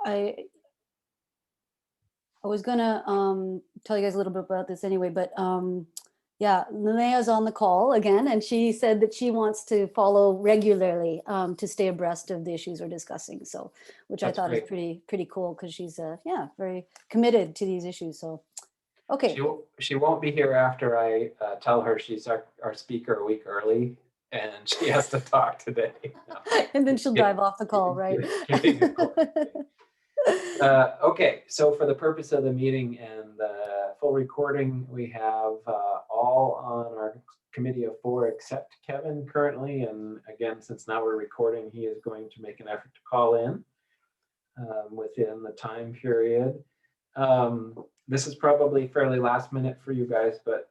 I was gonna tell you guys a little bit about this anyway, but yeah, Linnea's on the call again, and she said that she wants to follow regularly to stay abreast of the issues we're discussing. So, which I That's thought is great. pretty cool because she's yeah, very committed to these issues. So, okay, She won't be here after I tell her she's our speaker a week early, and she has to talk today. No. and then she'll dive off the call, right? Kidding, of course. Okay, so for the purpose of the meeting and the full recording, we have all on our committee of 4 except Kevin currently. And again, since now we're recording, he is going to make an effort to call in within the time period. This is probably fairly last minute for you guys, but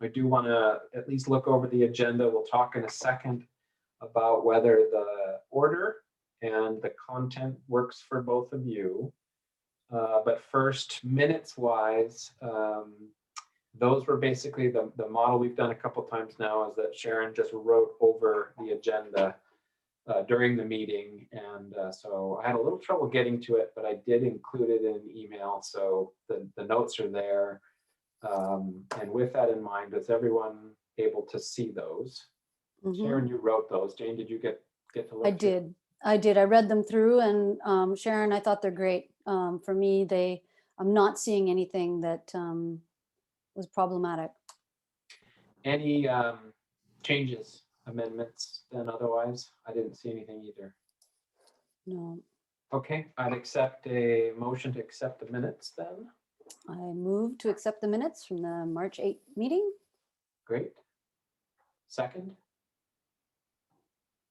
I do want to at least look over the agenda. We'll talk in a second about whether the order and the content works for both of you. But first, minutes wise, those were basically the model we've done a couple times now, is that Sharon just wrote over the agenda during the meeting. And so I had a little trouble getting to it, but I did include it in an email. So the notes are there. And with that in mind, is everyone able to see those? Sharon, you wrote those. Jane, did you get to look? I did. I read them through, and Sharon, I thought they're great. For me, I'm not seeing anything that was problematic. Any changes, amendments, then otherwise? I didn't see anything either. No. Okay, I'd accept a motion to accept the minutes then. I move to accept the minutes from the March 8th meeting. Great. Second?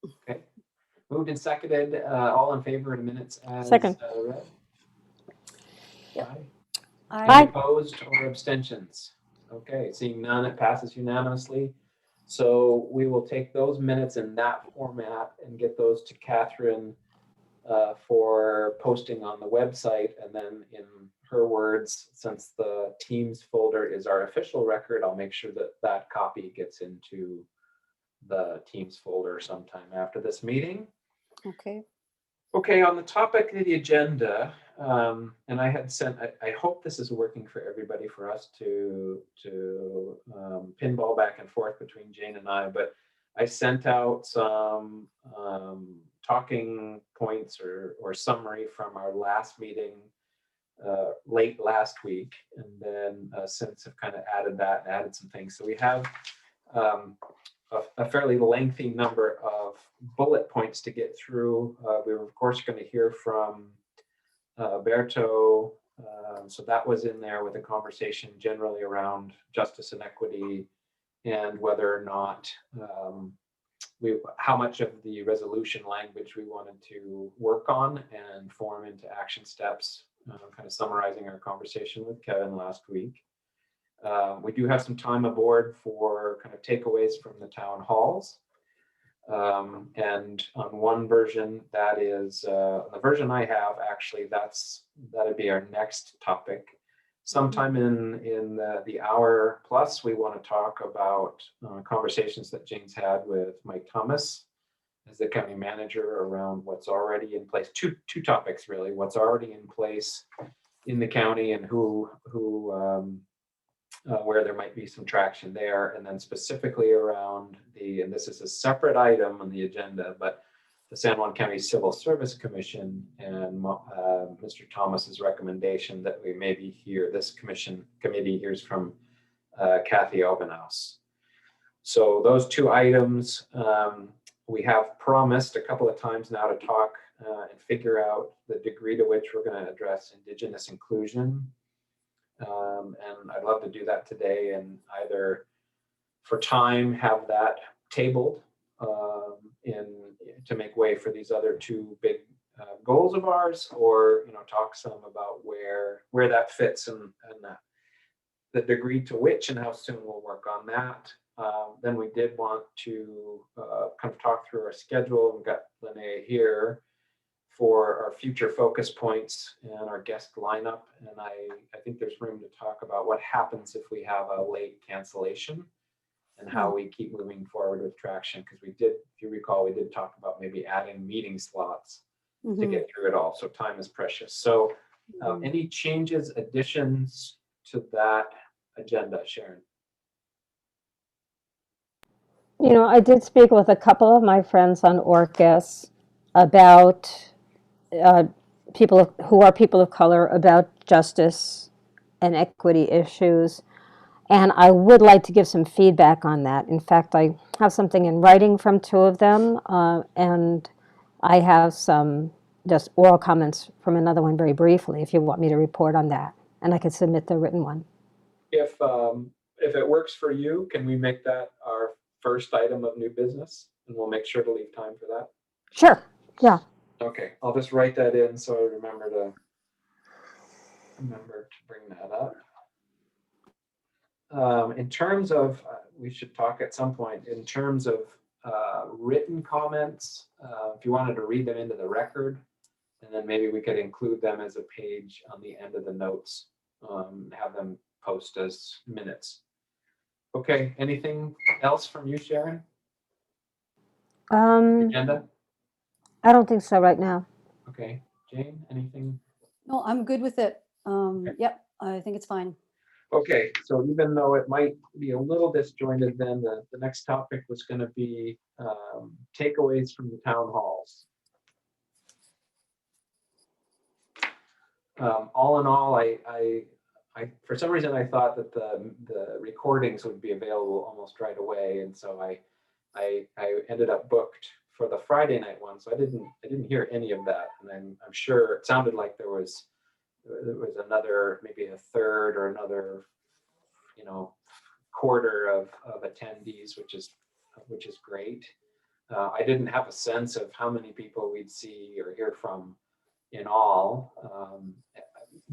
Okay. Moved and seconded. All in favor of the minutes as Second. Read? Yep. Aye. Aye. Any opposed or abstentions? Okay, seeing none, it passes unanimously. So we will take those minutes in that format and get those to Catherine for posting on the website. And then in her words, since the Teams folder is our official record, I'll make sure that that copy gets into the Teams folder sometime after this meeting. Okay. Okay, on the topic of the agenda, and I had sent, I hope this is working for everybody, for us to pinball back and forth between Jane and I, but I sent out some talking points or summary from our last meeting late last week, and then since have kind of added that and added some things. So we have a fairly lengthy number of bullet points to get through. We were, of course, going to hear from Berto. So that was in there with a conversation generally around justice and equity, and whether or not how much of the resolution language we wanted to work on and form into action steps, kind of summarizing our conversation with Kevin last week. We do have some time aboard for kind of takeaways from the town halls. And on one version, that is the version I have, actually, that'd be our next topic. Sometime in the hour plus, we want to talk about conversations that Jane's had with Mike Thomas as the county manager around what's already in place. Two topics, really: what's already in place in the county and where there might be some traction there, and then specifically around and this is a separate item on the agenda, but the San Juan County Civil Service Commission and Mr. Thomas's recommendation that we maybe hear, this committee hears from Kathy Obenhaus. So those two items, we have promised a couple of times now to talk and figure out the degree to which we're going to address Indigenous inclusion. And I'd love to do that today, and either for time have that tabled to make way for these other two big goals of ours, or talk some about where that fits and the degree to which and how soon we'll work on that. Then we did want to kind of talk through our schedule. We've got Linnea here for our future focus points and our guest lineup. And I think there's room to talk about what happens if we have a late cancellation and how we keep moving forward with traction. Because we did, if you recall, we did talk about maybe adding meeting slots to get through it all. So time is precious. So any changes, additions to that agenda, Sharon? You know, I did speak with a couple of my friends on Orcas about who are people of color, about justice and equity issues. And I would like to give some feedback on that. In fact, I have something in writing from two of them, and I have some just oral comments from another one very briefly, if you want me to report on that. And I can submit the written one. If it works for you, can we make that our first item of new business? And we'll make sure to leave time for that. Sure. Yeah. Okay, I'll just write that in so I remember to bring that up. In terms of, we should talk at some point, in terms of written comments, if you wanted to read them into the record, and then maybe we could include them as a page on the end of the notes, have them post as minutes. Okay, anything else from you, Sharon? Agenda? I don't think so right now. Okay, Jane, anything? No, I'm good with it. Yep, I think it's fine. Okay, so even though it might be a little disjointed, then the next topic was going to be takeaways from the town halls. All in all, I for some reason I thought that the recordings would be available almost right away, and so I ended up booked for the Friday night one, so I didn't hear any of that, and I'm sure it sounded like there was another, maybe a third or another, quarter of attendees, which is great. I didn't have a sense of how many people we'd see or hear from in all.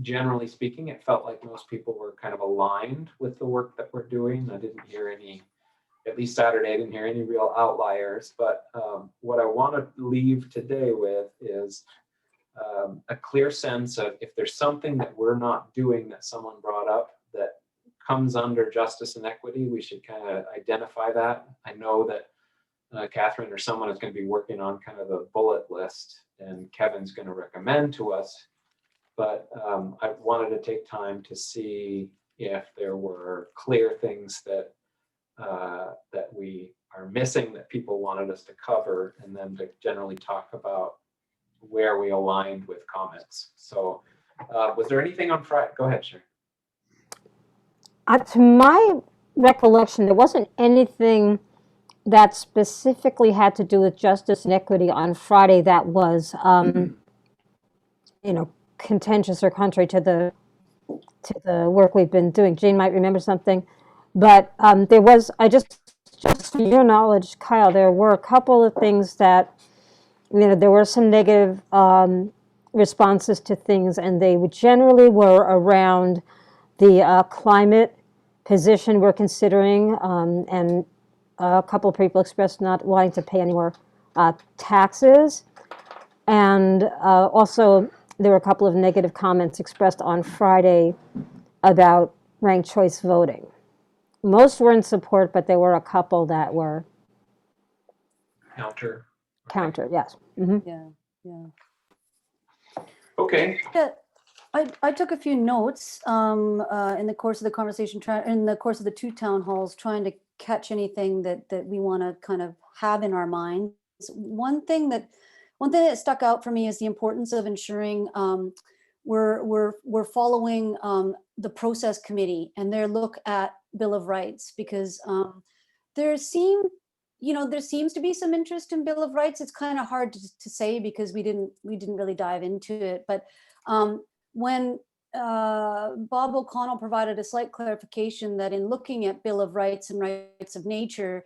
Generally speaking, it felt like most people were kind of aligned with the work that we're doing. I didn't hear any, at least Saturday, I didn't hear any real outliers. But what I want to leave today with is a clear sense of, if there's something that we're not doing that someone brought up that comes under justice and equity, we should kind of identify that. I know that Catherine or someone is going to be working on kind of a bullet list, and Kevin's going to recommend to us. But I wanted to take time to see if there were clear things that we are missing that people wanted us to cover, and then to generally talk about where we aligned with comments. So was there anything on Friday? Go ahead, Sharon. To my recollection, there wasn't anything that specifically had to do with justice and equity on Friday that was, contentious or contrary to the work we've been doing. Jane might remember something, but there was. Just for your knowledge, Kyle, there were a couple of things that, there were some negative responses to things, and they generally were around the climate position we're considering, and a couple of people expressed not wanting to pay any more taxes. And also, there were a couple of negative comments expressed on Friday about ranked choice voting. Most were in support, but there were a couple that were Counter. Yes. Mm-hmm. Yeah. Okay. Yeah, I took a few notes in the course of the conversation, in the course of the two town halls, trying to catch anything that we want to kind of have in our minds. One thing that stuck out for me is the importance of ensuring we're following the process committee and their look at Bill of Rights, because there seems to be some interest in Bill of Rights. It's kind of hard to say because we didn't really dive into it. But when Bob O'Connell provided a slight clarification that in looking at Bill of Rights and rights of nature,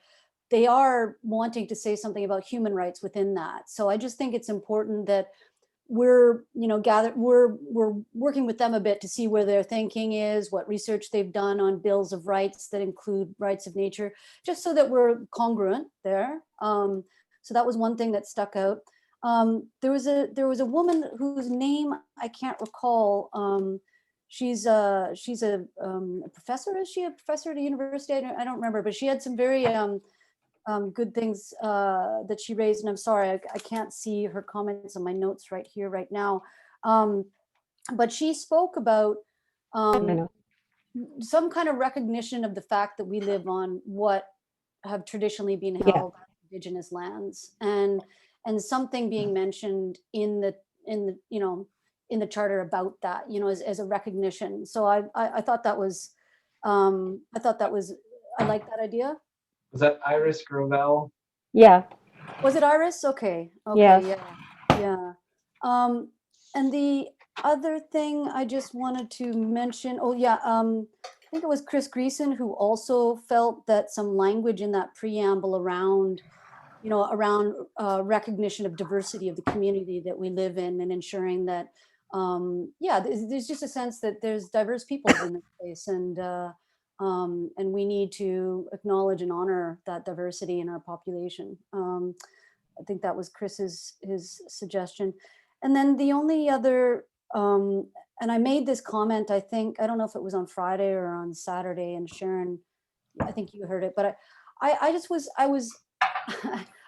they are wanting to say something about human rights within that. So I just think it's important that we're working with them a bit to see where their thinking is, what research they've done on bills of rights that include rights of nature, just so that we're congruent there. So that was one thing that stuck out. There was a woman whose name I can't recall. She's a professor. Is she a professor at a university? I don't remember, but she had some very good things that she raised, and I'm sorry, I can't see her comments on my notes right here, right now. But she spoke about I um, know. some kind of recognition of the fact that we live on what have traditionally been Yeah. held indigenous lands, and something being mentioned in the in the charter about that, as a recognition. So I thought that was I like that idea. Was that Iris Gravel? Yeah. Was it Iris? Okay. Okay. Yes. Yeah. Yeah. Um, and the other thing I just wanted to mention, oh yeah, I think it was Chris Greason who also felt that some language in that preamble around, around recognition of diversity of the community that we live in, and ensuring that, yeah, there's just a sense that there's diverse peoples in this place, and we need to acknowledge and honor that diversity in our population. I think that was Chris's his suggestion. And then the only other, and I made this comment, I think, I don't know if it was on Friday or on Saturday, and Sharon, I think you heard it, but I just was, I was,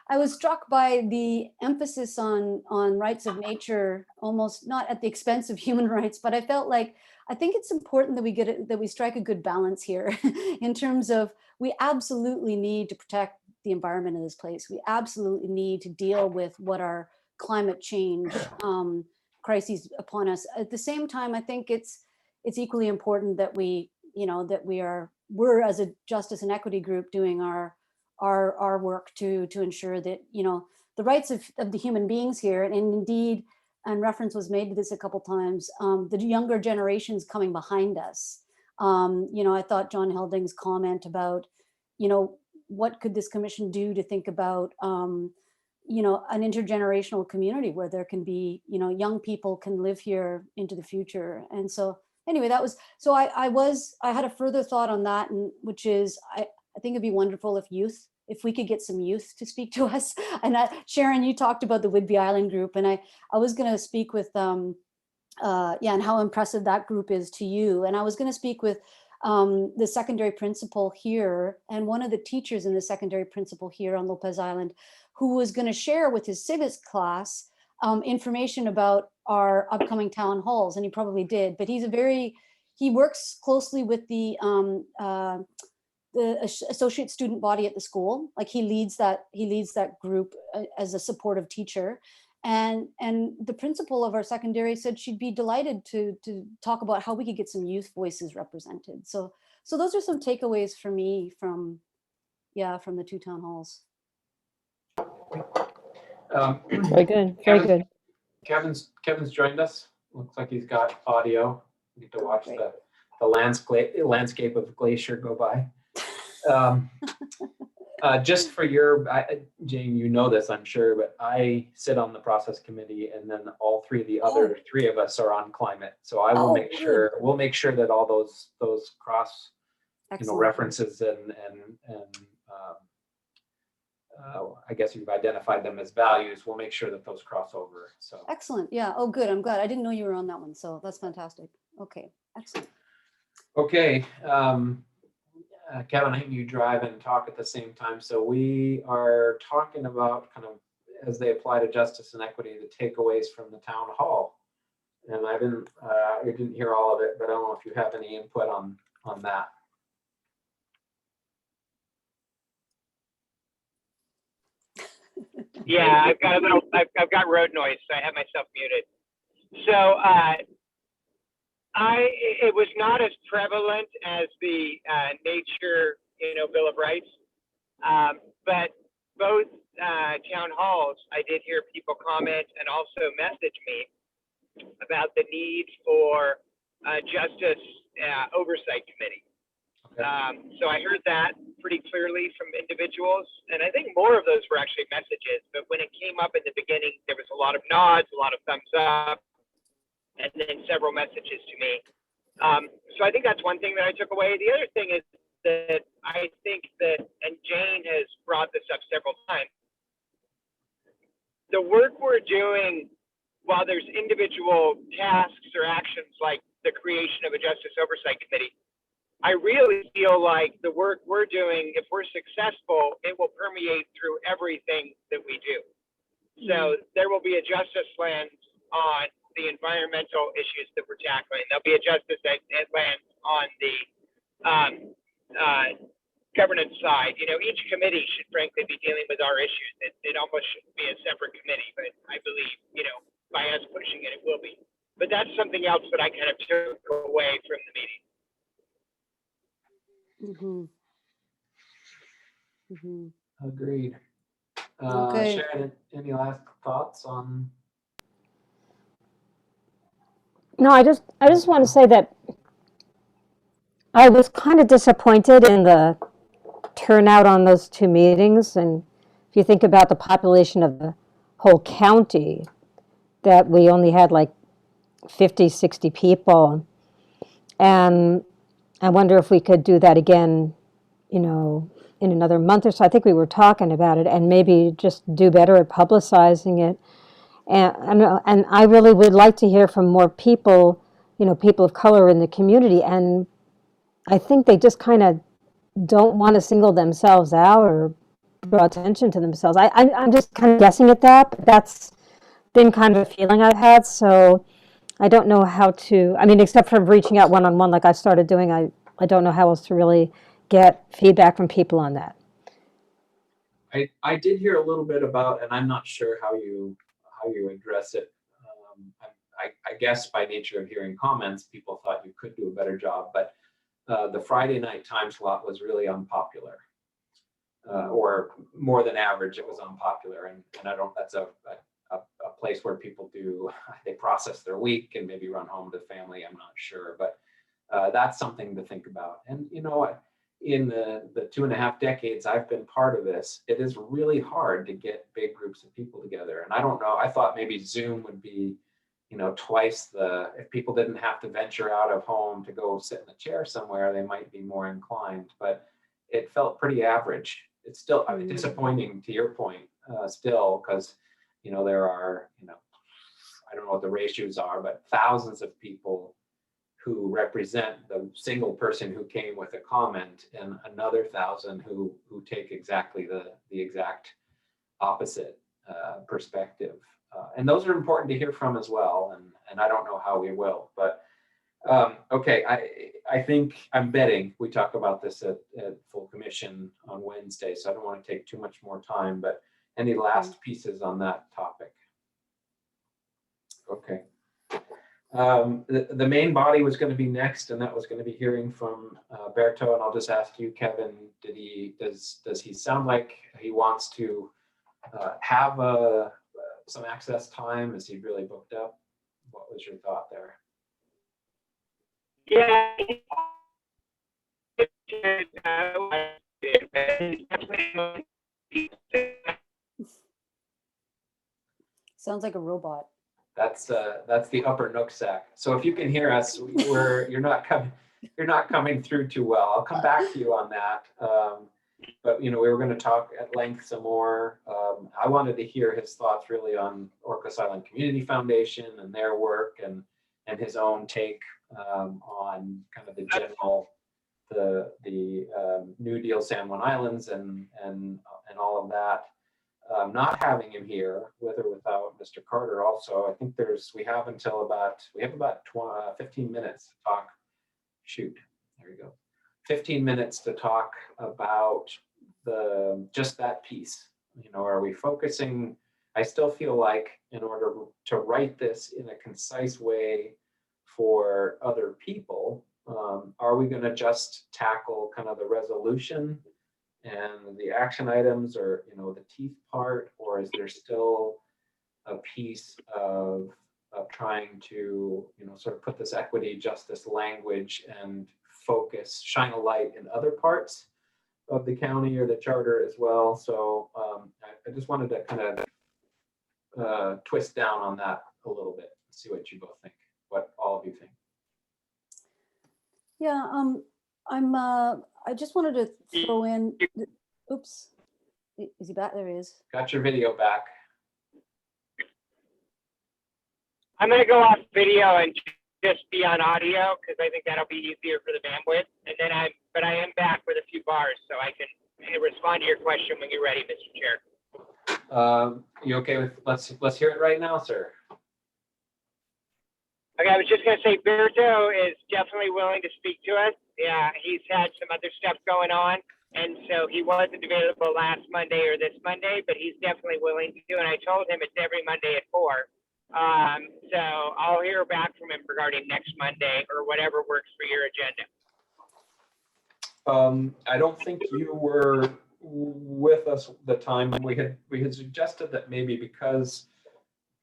I was struck by the emphasis on rights of nature, almost not at the expense of human rights, but I felt like, I think it's important that we get it, that we strike a good balance here in terms of, we absolutely need to protect the environment in this place. We absolutely need to deal with what our climate change crises upon us. At the same time, I think it's equally important that we're as a justice and equity group doing our work to ensure that the rights of the human beings here, and indeed, and reference was made to this a couple times, the younger generations coming behind us. I thought John Helding's comment about, what could this commission do to think about, an intergenerational community where there can be, young people can live here into the future. And so anyway, that was, so I had a further thought on that, and which is, I think it'd be wonderful if we could get some youth to speak to us. And Sharon, you talked about the Whidbey Island group, and I was going to speak with yeah, and how impressive that group is to you. And I was going to speak with the secondary principal here, and one of the teachers in the secondary principal here on Lopez Island, who was going to share with his civics class information about our upcoming town halls, and he probably did. But he works closely with the associate student body at the school. Like he leads that group as a supportive teacher. And the principal of our secondary said she'd be delighted to talk about how we could get some youth voices represented. So those are some takeaways for me from the two town halls. Very good. Very good. Kevin's joined us. Looks like he's got audio. We get to watch Great. the landscape of Glacier go by. Just for Jane, you know this, I'm sure, but I sit on the process committee, and then all the other three of us are on climate. So I will we'll make sure that all those cross, references and I guess you've identified them as values. We'll make sure that those cross over. So excellent. Yeah. Oh, good. I'm glad. I didn't know you were on that one. So that's fantastic. Okay. Excellent. Okay. Kevin, I think you drive and talk at the same time. So we are talking about kind of, as they apply to justice and equity, the takeaways from the town hall. And I didn't hear all of it, but I don't know if you have any input on that. Yeah, I've got road noise, so I have myself muted. So it was not as prevalent as the nature, Bill of Rights, but both town halls, I did hear people comment and also message me about the need for justice oversight committee. So I heard that pretty clearly from individuals, and I think more of those were actually messages, but when it came up in the beginning, there was a lot of nods, a lot of thumbs up, and then several messages to me. So I think that's one thing that I took away. The other thing is that I think that, and Jane has brought this up several times, the work we're doing, while there's individual tasks or actions like the creation of a justice oversight committee, I really feel like the work we're doing, if we're successful, it will permeate through everything that we do. So there will be a justice lens on the environmental issues that we're tackling. There'll be a justice lens on the governance side. You know, each committee should frankly be dealing with our issues. It almost shouldn't be a separate committee, but I believe, you know, by us pushing it, it will be. But that's something else that I kind of took away from the meeting. Agreed. Okay. Sharon, any last thoughts on? No, I just want to say that I was kind of disappointed in the turnout on those two meetings. And if you think about the population of the whole county, that we only had like 50, 60 people. And I wonder if we could do that again, you know, in another month or so. I think we were talking about it, and maybe just do better at publicizing it. And I really would like to hear from more people, you know, people of color in the community. And I think they just kind of don't want to single themselves out or draw attention to themselves. I'm just kind of guessing at that, but that's been kind of a feeling I've had. So I don't know how to, I mean, except for reaching out one-on-one like I started doing, I don't know how else to really get feedback from people on that. I did hear a little bit about, and I'm not sure how you address it. I guess by nature of hearing comments, people thought you could do a better job, but the Friday night time slot was really unpopular, or more than average. It was unpopular, and I don't. That's a place where people they process their week and maybe run home to family. I'm not sure, but that's something to think about. And you know what? In the 2.5 decades I've been part of this, it is really hard to get big groups of people together. And I don't know, I thought maybe Zoom would be, you know, twice if people didn't have to venture out of home to go sit in a chair somewhere, they might be more inclined, but it felt pretty average. It's still disappointing to your point, still, because, you know, there are, you know, I don't know what the ratios are, but thousands of people who represent the single person who came with a comment, and another 1,000 who take exactly the exact opposite perspective. And those are important to hear from as well. And I don't know how we will, but okay, I think I'm betting we talk about this at full commission on Wednesday, so I don't want to take too much more time, but any last pieces on that topic? Okay. The main body was going to be next, and that was going to be hearing from Berto. And I'll just ask you, Kevin, does he sound like he wants to have some access time? Is he really booked up? What was your thought there? Yeah. Sounds like a robot. That's the upper Nooksack. So if you can hear us, you're not coming through too well. I'll come back to you on that. But you know, we were going to talk at length some more. I wanted to hear his thoughts really on Orcas Island Community Foundation and their work, and his own take on kind of the general the New Deal San Juan Islands and all of that. Not having him here, with or without Mr. Carter, also, I think we have about 15 minutes to talk. Shoot, there you go. 15 minutes to talk about just that piece. You know, are we focusing? I still feel like in order to write this in a concise way for other people, are we going to just tackle kind of the resolution and the action items, or, you know, the teeth part, or is there still a piece of trying to, you know, sort of put this equity justice language and shine a light in other parts of the county or the charter as well? So I just wanted to kind of twist down on that a little bit, see what you both think, what all of you think. Yeah, I just wanted to throw in, oops, is he back? There he is. Got your video back. I'm going to go off video and just be on audio because I think that'll be easier for the bandwidth. And then I am back with a few bars, so I can respond to your question when you're ready, Mr. Chair. You okay with, let's hear it right now, sir. Okay, I was just going to say, Berto is definitely willing to speak to us. Yeah, he's had some other stuff going on, and so he wasn't available last Monday or this Monday, but he's definitely willing to do. And I told him it's every Monday at 4. So I'll hear back from him regarding next Monday or whatever works for your agenda. I don't think you were with us the time we had suggested that maybe because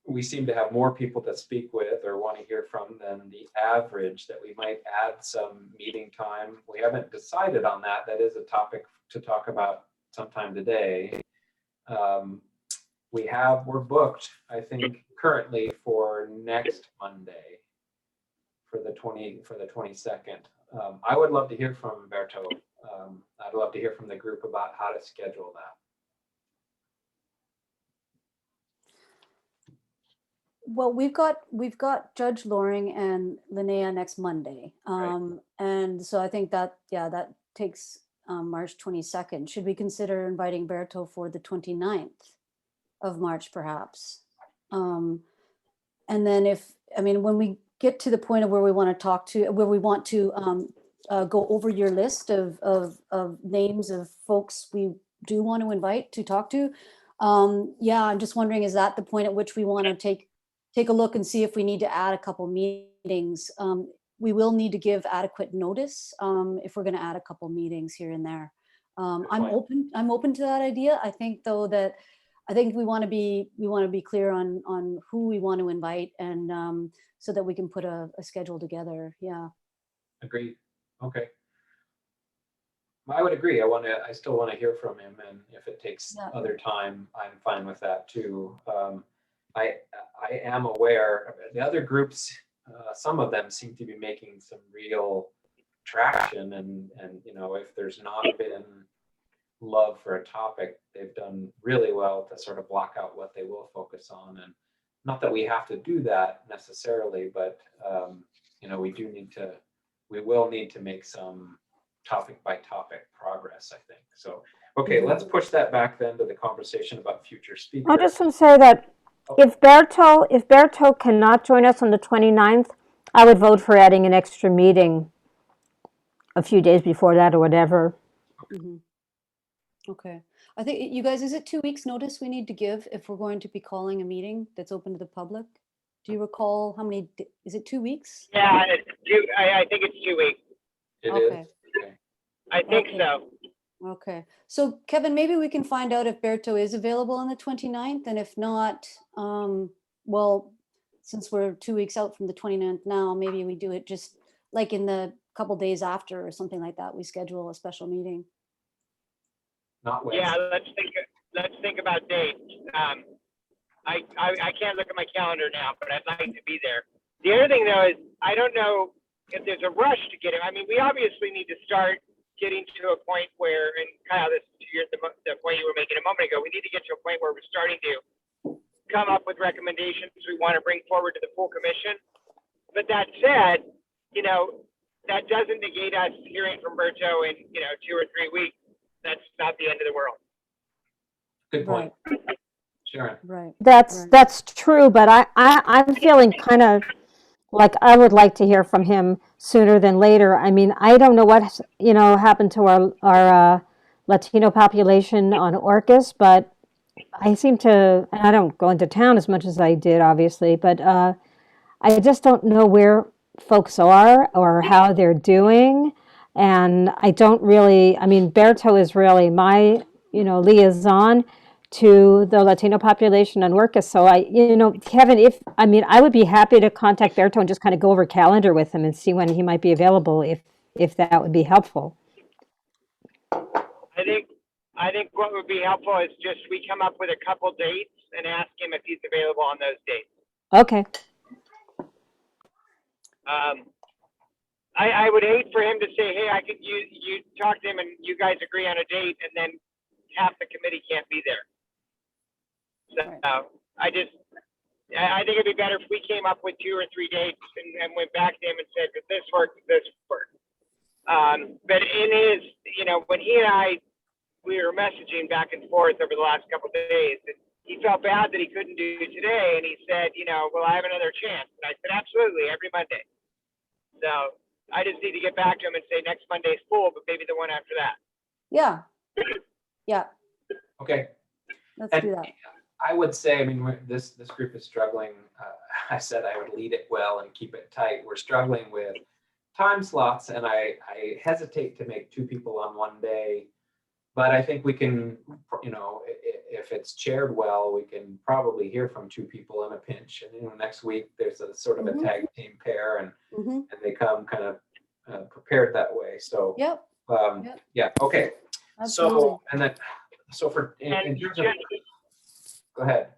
we seem to have more people to speak with or want to hear from than the average, that we might add some meeting time. We haven't decided on that. That is a topic to talk about sometime today. We're booked, I think, currently for next Monday for the 22nd. I would love to hear from Berto. I'd love to hear from the group about how to schedule that. Well, we've got Judge Loring and Linnea next Monday. And so I think that, yeah, that takes March 22nd. Should we consider inviting Berto for the 29th of March, perhaps? And then when we get to the point of where we want to go over your list of names of folks we do want to invite to talk to, yeah, I'm just wondering, is that the point at which we want to take a look and see if we need to add a couple meetings? We will need to give adequate notice if we're going to add a couple meetings here and there. I'm open to that idea. I think though that we want to be clear on who we want to invite, and so that we can put a schedule together. Yeah. Agreed. Okay. I would agree. I still want to hear from him, and if it takes other time, I'm fine with that too. I am aware the other groups, some of them seem to be making some real traction, and if there's not been love for a topic, they've done really well to sort of block out what they will focus on. And not that we have to do that necessarily, but we will need to make some topic by topic progress, I think. So, okay, let's push that back then to the conversation about future speakers. I just want to say that if Berto cannot join us on the 29th, I would vote for adding an extra meeting a few days before that or whatever. Mm-hmm. Okay. I think, you guys, is it 2 weeks notice we need to give if we're going to be calling a meeting that's open to the public? Do you recall how many, is it 2 weeks? Yeah, I think it's 2 weeks. It Okay. is? Okay. I think so. Okay. So Kevin, maybe we can find out if Berto is available on the 29th, and if not, well, since we're 2 weeks out from the 29th now, maybe we do it just like in the couple days after or something like that. We schedule a special meeting. Not Wednesday. Yeah, let's think about dates. I can't look at my calendar now, but I'd like to be there. The other thing though is I don't know if there's a rush to get him. I mean, we obviously need to start getting to a point where, and Kyle, this is the point you were making a moment ago, we need to get to a point where we're starting to come up with recommendations we want to bring forward to the full commission. But that said, that doesn't negate us hearing from Berto in 2 or 3 weeks. That's not the end of the world. Good point. Sharon. Right. That's true, but I'm feeling kind of like I would like to hear from him sooner than later. I mean, I don't know what happened to our Latino population on Orcas, but I seem to, and I don't go into town as much as I did, obviously, but I just don't know where folks are or how they're doing. And I don't really, I mean, Berto is really my, liaison to the Latino population on Orcas. So Kevin, I would be happy to contact Berto and just kind of go over calendar with him and see when he might be available, if that would be helpful. I think what would be helpful is just we come up with a couple dates and ask him if he's available on those dates. Okay. I would hate for him to say, hey, you talk to him and you guys agree on a date, and then half the committee can't be there. So Right. I think it'd be better if we came up with 2 or 3 dates and went back to him and said, does this work? Does this work? But in his, when he and I, we were messaging back and forth over the last couple of days, and he felt bad that he couldn't do it today. And he said, will I have another chance? And I said, absolutely, every Monday. So I just need to get back to him and say next Monday's full, but maybe the one after that. Yeah. Yeah. Okay. Let's And do that. I would say, I mean, this group is struggling. I said I would lead it well and keep it tight. We're struggling with time slots, and I hesitate to make 2 people on one day, but I think we can, if it's chaired well, we can probably hear from 2 people in a pinch. And next week there's a sort of a tag team pair, and they come kind of prepared that way. So Yep. yeah, okay. Absolutely. So and then for in terms of, go ahead.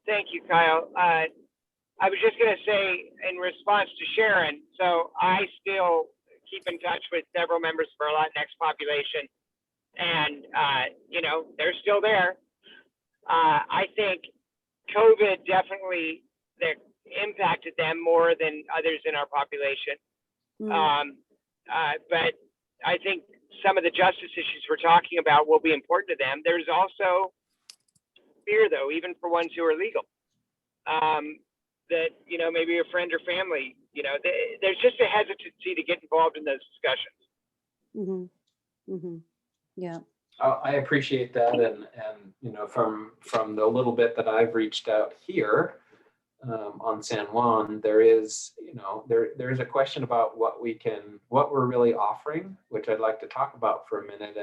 Thank you, Kyle. I was just going to say in response to Sharon, so I still keep in touch with several members of our Latinx population, and, they're still there. I think COVID definitely impacted them more than others in our population. But I think some of the justice issues we're talking about will be important to them. There's also fear, though, even for ones who are legal, that, maybe a friend or family, there's just a hesitancy to get involved in those discussions. Yeah. I appreciate that, and from the little bit that I've reached out here on San Juan, there is there is a question about what we're really offering, which I'd like to talk about for a minute,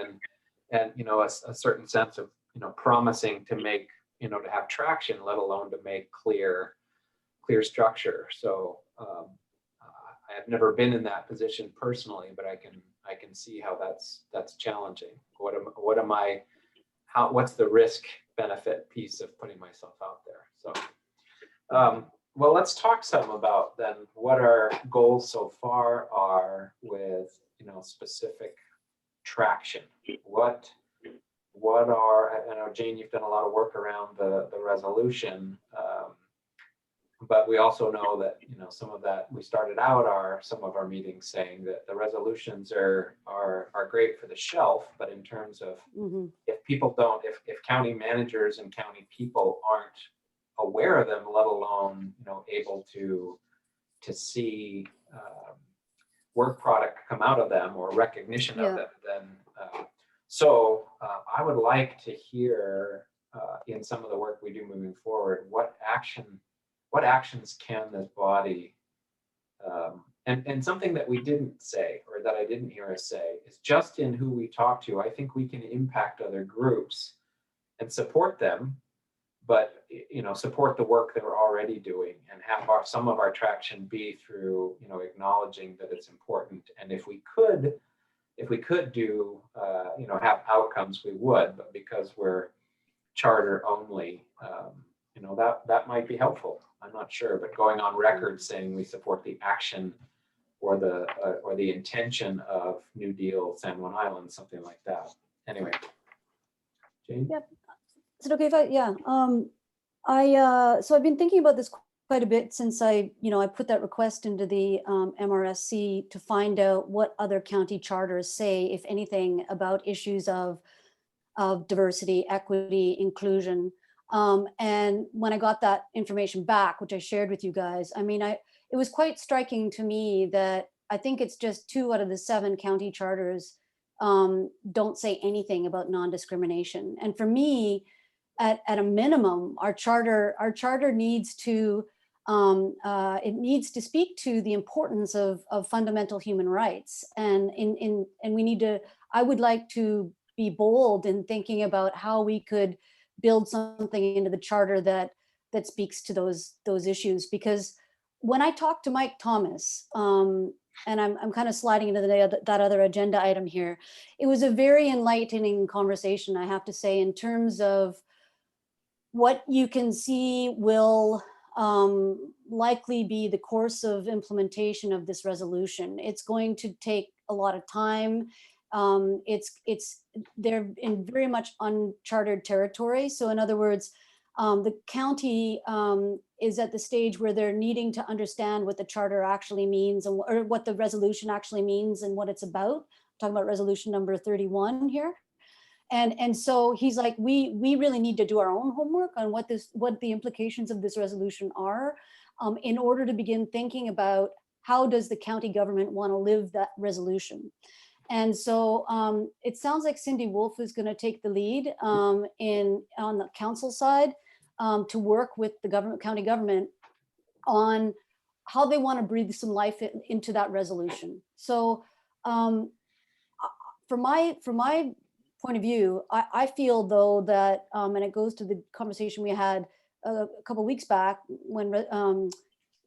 and a certain sense of promising to make to have traction, let alone to make clear structure. So I have never been in that position personally, but I can see how that's challenging. What's the risk benefit piece of putting myself out there? So well, let's talk some about then what our goals so far are with specific traction. What are, I know Jane, you've done a lot of work around the resolution, but we also know that some of that, we started out some of our meetings saying that the resolutions are great for the shelf, but in terms of if people don't, if county managers and county people aren't aware of them, let alone able to see work product come out of them or recognition of them, then so I would like to hear in some of the work we do moving forward, what actions can this body, and something that we didn't say, or that I didn't hear us say, is just in who we talk to, I think we can impact other groups and support them, but support the work that we're already doing, and have some of our traction be through acknowledging that it's important. And if we could do have outcomes, we would, but because we're charter only, that might be helpful. I'm not sure, but going on record saying we support the action or the intention of New Deal San Juan Island, something like that. Anyway, Jane? Yep. Is it okay if so I've been thinking about this quite a bit since I put that request into the MRSC to find out what other county charters say, if anything, about issues of diversity, equity, inclusion. And when I got that information back, which I shared with you guys, it was quite striking to me that I think it's just 2 out of the 7 county charters don't say anything about non-discrimination. And for me, at a minimum, our charter needs to it needs to speak to the importance of fundamental human rights, and we need to. I would like to be bold in thinking about how we could build something into the charter that speaks to those issues. Because when I talked to Mike Thomas, and I'm kind of sliding into that other agenda item here, it was a very enlightening conversation, I have to say, in terms of what you can see will likely be the course of implementation of this resolution. It's going to take a lot of time. They're in very much uncharted territory. So in other words, the county is at the stage where they're needing to understand what the charter actually means, or what the resolution actually means and what it's about. I'm talking about resolution number 31 here. And so he's like, we really need to do our own homework on what the implications of this resolution are, in order to begin thinking about how does the county government want to live that resolution. And so it sounds like Cindy Wolf is going to take the lead on the council side, to work with the county government on how they want to breathe some life into that resolution. So from my point of view, I feel though that, and it goes to the conversation we had a couple weeks back when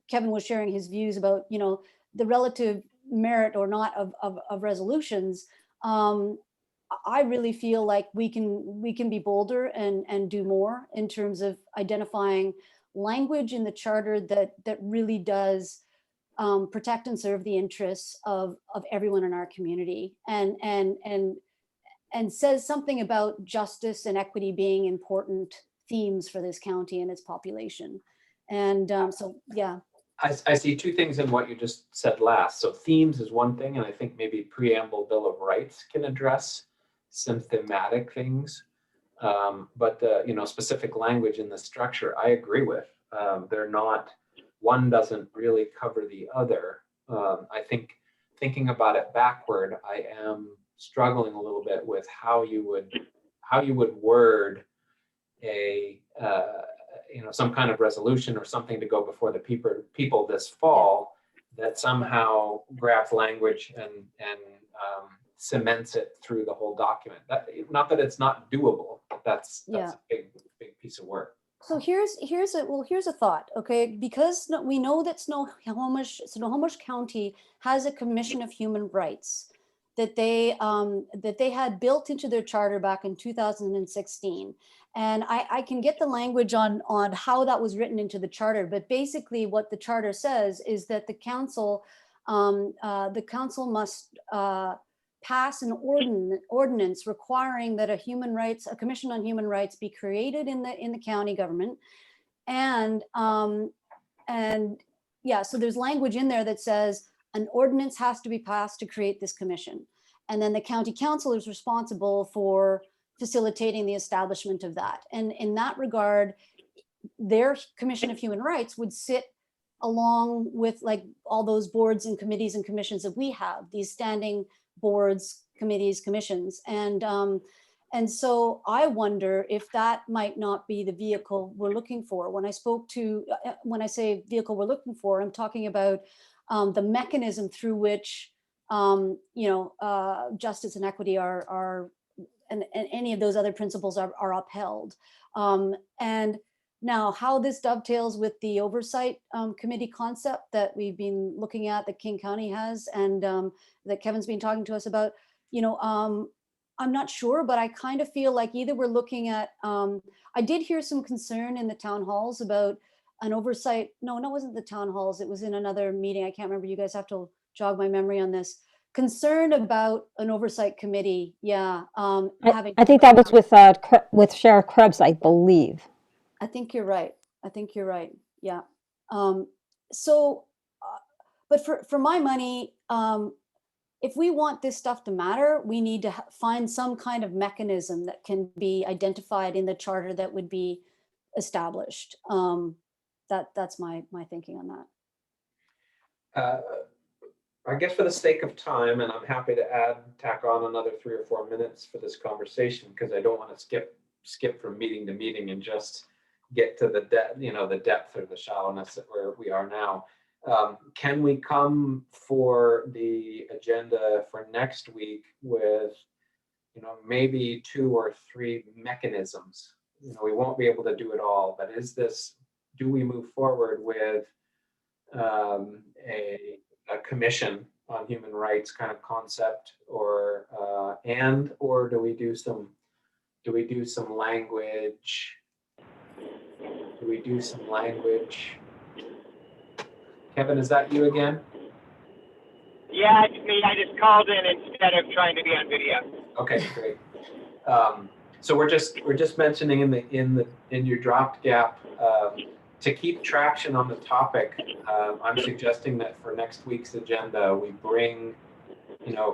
Kevin was sharing his views about, the relative merit or not of resolutions. I really feel like we can be bolder and do more in terms of identifying language in the charter that really does protect and serve the interests of everyone in our community, and says something about justice and equity being important themes for this county and its population. And so, yeah. I see two things in what you just said last. So themes is one thing, and I think maybe preamble Bill of Rights can address some thematic things. But the specific language in the structure, I agree with. They're not, one doesn't really cover the other. I think thinking about it backward, I am struggling a little bit with how you would word a some kind of resolution or something to go before the people this fall that somehow grabs language and cements it through the whole document. Not that it's not doable, but that's a big piece of work. So here's a thought, okay? Because we know that Snohomish County has a Commission of Human Rights that they had built into their charter back in 2016. And I can get the language on how that was written into the charter, but basically what the charter says is that the council must pass an ordinance requiring that a commission on human rights be created in the county government. And yeah, so there's language in there that says an ordinance has to be passed to create this commission. And then the county council is responsible for facilitating the establishment of that. And in that regard, their Commission of Human Rights would sit along with like all those boards and committees and commissions that we have, these standing boards, committees, commissions. And so I wonder if that might not be the vehicle we're looking for. When I say vehicle we're looking for, I'm talking about the mechanism through which justice and equity are and any of those other principles are upheld. And now how this dovetails with the oversight committee concept that we've been looking at, that King County has, and that Kevin's been talking to us about, I'm not sure, but I kind of feel like either we're looking at, I did hear some concern in the town halls about an oversight. No, it wasn't the town halls. It was in another meeting. I can't remember. You guys have to jog my memory on this. Concern about an oversight committee. Yeah. I think that was with Sheriff Krebs, I believe. I think you're right. Yeah. But for my money, if we want this stuff to matter, we need to find some kind of mechanism that can be identified in the charter that would be established. That's my thinking on that. I guess for the sake of time, and I'm happy to tack on another 3 or 4 minutes for this conversation, because I don't want to skip from meeting to meeting and just get to the depth or the shallowness of where we are now. Can we come for the agenda for next week with, maybe 2 or 3 mechanisms? We won't be able to do it all, but do we move forward with a commission on human rights kind of concept, or do we do some language? Kevin, is that you again? Yeah, it's me. I just called in instead of trying to be on video. Okay, great. So we're just mentioning in your dropped gap, to keep traction on the topic, I'm suggesting that for next week's agenda, we bring,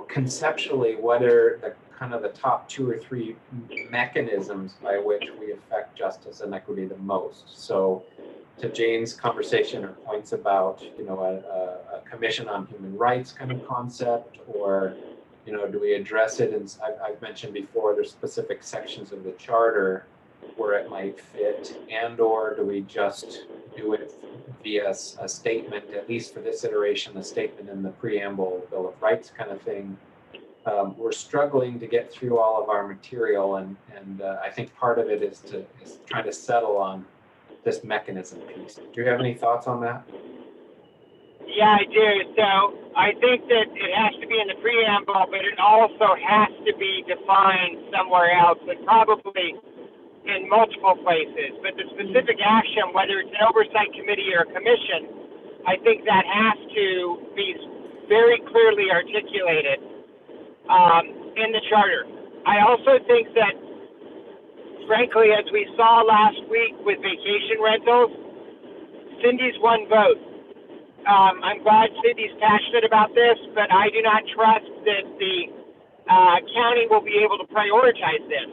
conceptually, what are the kind of the top 2 or 3 mechanisms by which we affect justice and equity the most. So to Jane's conversation or points about, a commission on human rights kind of concept, or, do we address it? And I've mentioned before, there's specific sections of the charter where it might fit, and or do we just do it via a statement, at least for this iteration, a statement in the preamble, Bill of Rights kind of thing. We're struggling to get through all of our material, and I think part of it is trying to settle on this mechanism piece. Do you have any thoughts on that? Yeah, I do. So I think that it has to be in the preamble, but it also has to be defined somewhere else, and probably in multiple places. But the specific action, whether it's an oversight committee or a commission, I think that has to be very clearly articulated in the charter. I also think that, frankly, as we saw last week with vacation rentals, Cindy's one vote. I'm glad Cindy's passionate about this, but I do not trust that the county will be able to prioritize this.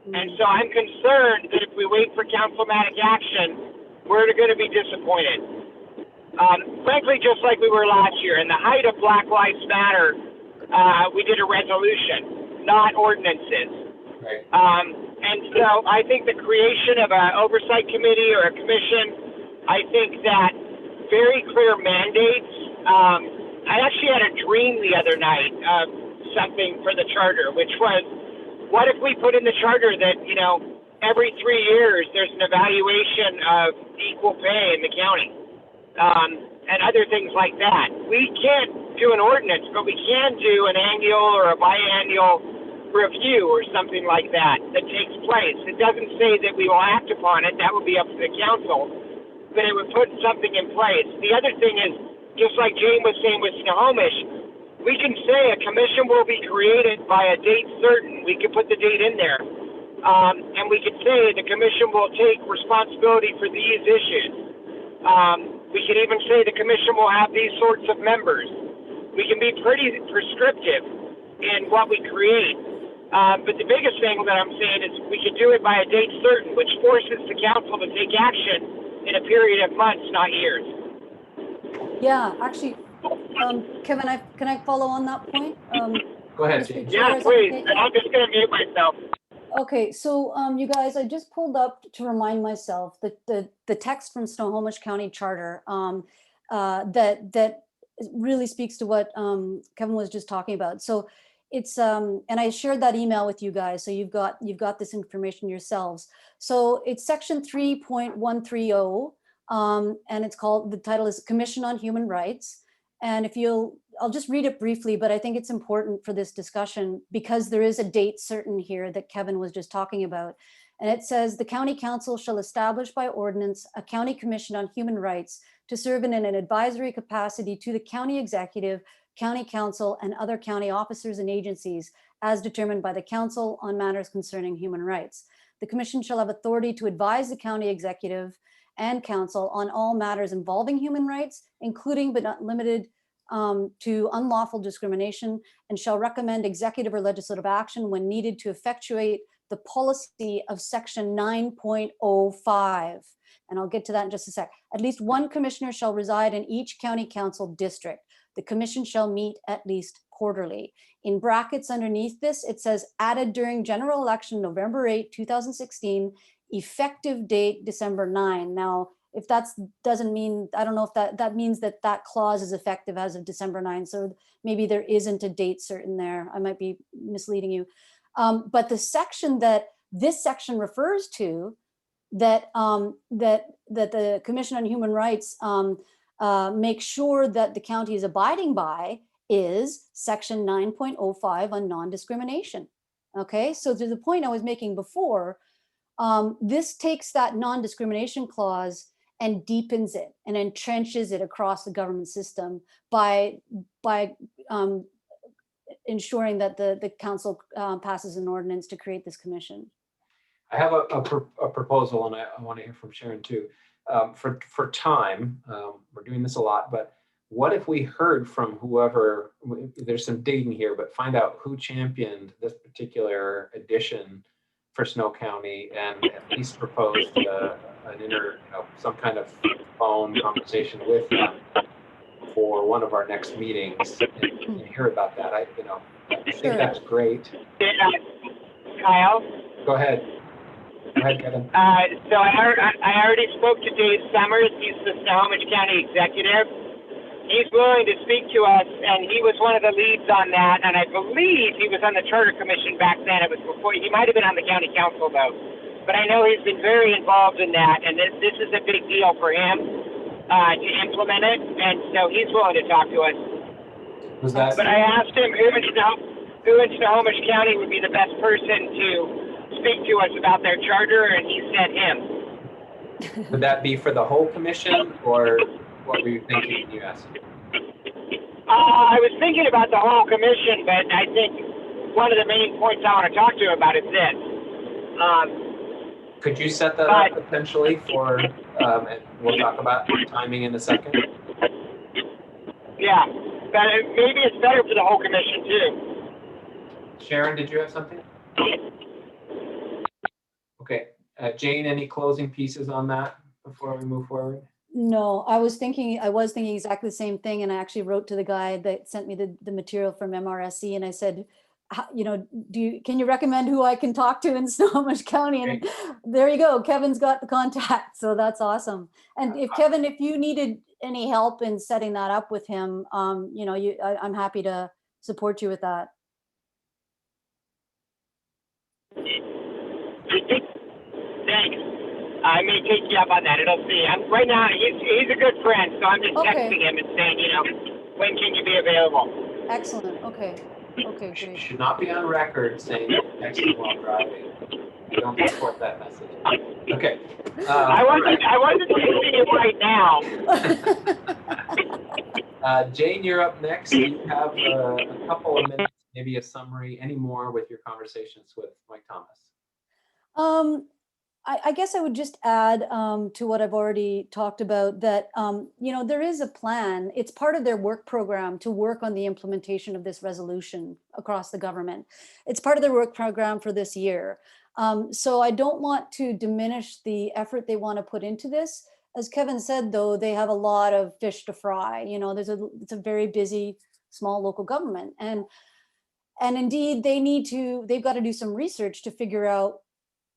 And so I'm concerned that if we wait for councilmatic action, we're going to be disappointed. Frankly, just like we were last year, in the height of Black Lives Matter, we did a resolution, not ordinances. Right. And so I think the creation of an oversight committee or a commission, I think that very clear mandates. I actually had a dream the other night of something for the charter, which was, what if we put in the charter that, every 3 years there's an evaluation of equal pay in the county, and other things like that. We can't do an ordinance, but we can do an annual or a biannual review or something like that takes place. It doesn't say that we will act upon it. That would be up to the council, but it would put something in place. The other thing is, just like Jane was saying with Snohomish, we can say a commission will be created by a date certain. We could put the date in there. And we could say the commission will take responsibility for these issues. We could even say the commission will have these sorts of members. We can be pretty prescriptive in what we create. But the biggest thing that I'm saying is we could do it by a date certain, which forces the council to take action in a period of months, not years. Yeah, actually, Kevin, can I follow on that point? Go ahead, Jane. Yeah, please. And I'm just going to mute myself. Okay, so you guys, I just pulled up to remind myself that the text from Snohomish County Charter that really speaks to what Kevin was just talking about. So it's and I shared that email with you guys, so you've got this information yourselves. So it's section 3.130, and it's called, the title is Commission on Human Rights. And I'll just read it briefly, but I think it's important for this discussion because there is a date certain here that Kevin was just talking about. And it says, the county council shall establish by ordinance a county commission on human rights to serve in an advisory capacity to the county executive, county council, and other county officers and agencies as determined by the council on matters concerning human rights. The commission shall have authority to advise the county executive and council on all matters involving human rights, including but not limited to unlawful discrimination, and shall recommend executive or legislative action when needed to effectuate the policy of section 9.05. And I'll get to that in just a sec. At least one commissioner shall reside in each county council district. The commission shall meet at least quarterly. In brackets underneath this, it says added during general election, November 8, 2016, effective date, December 9. Now, if that doesn't mean, I don't know if that means that clause is effective as of December 9. So maybe there isn't a date certain there. I might be misleading you. But the section that this section refers to, that the Commission on Human Rights make sure that the county is abiding by, is section 9.05 on non-discrimination. Okay, so to the point I was making before, this takes that non-discrimination clause and deepens it and entrenches it across the government system by ensuring that the council passes an ordinance to create this commission. I have a proposal, and I want to hear from Sharon too. For time, we're doing this a lot, but what if we heard from whoever, there's some digging here, but find out who championed this particular edition for Snow County and at least proposed some kind of phone conversation with them for one of our next meetings and hear about that. I think that's great. Kyle? Go ahead. Go ahead, Kevin. So I already spoke to Dave Summers. He's the Snohomish County executive. He's willing to speak to us, and he was one of the leads on that. And I believe he was on the Charter Commission back then. It was before. He might have been on the county council though. But I know he's been very involved in that, and this is a big deal for him to implement it. And so he's willing to talk to us. Was that? But I asked him who in Snohomish County would be the best person to speak to us about their charter, and he said him. Would that be for the whole commission, or what were you thinking when you asked? I was thinking about the whole commission, but I think one of the main points I want to talk to him about is this. Could you set that up potentially for, and we'll talk about timing in a second? Yeah, but maybe it's better for the whole commission too. Sharon, did you have something? Okay, Jane, any closing pieces on that before we move forward? No, I was thinking exactly the same thing. And I actually wrote to the guy that sent me the material from MRSC. And I said, can you recommend who I can talk to in Snohomish County? And there you go. Kevin's got the contact. So that's awesome. And if Kevin, if you needed any help in setting that up with him, I'm happy to support you with that. Thanks. I may take you up on that. It'll see. Right now, he's a good friend, so I'm just texting him and saying, when can you be available? Excellent. Okay. Okay, great. Should not be on record saying texting while driving. We don't support that message. Okay. I wasn't texting it right now. Jane, you're up next. You have a couple of minutes, maybe a summary, any more with your conversations with Mike Thomas. I guess I would just add to what I've already talked about that, there is a plan. It's part of their work program to work on the implementation of this resolution across the government. It's part of their work program for this year. So I don't want to diminish the effort they want to put into this. As Kevin said, though, they have a lot of fish to fry. It's a very busy, small local government. And indeed, they've got to do some research to figure out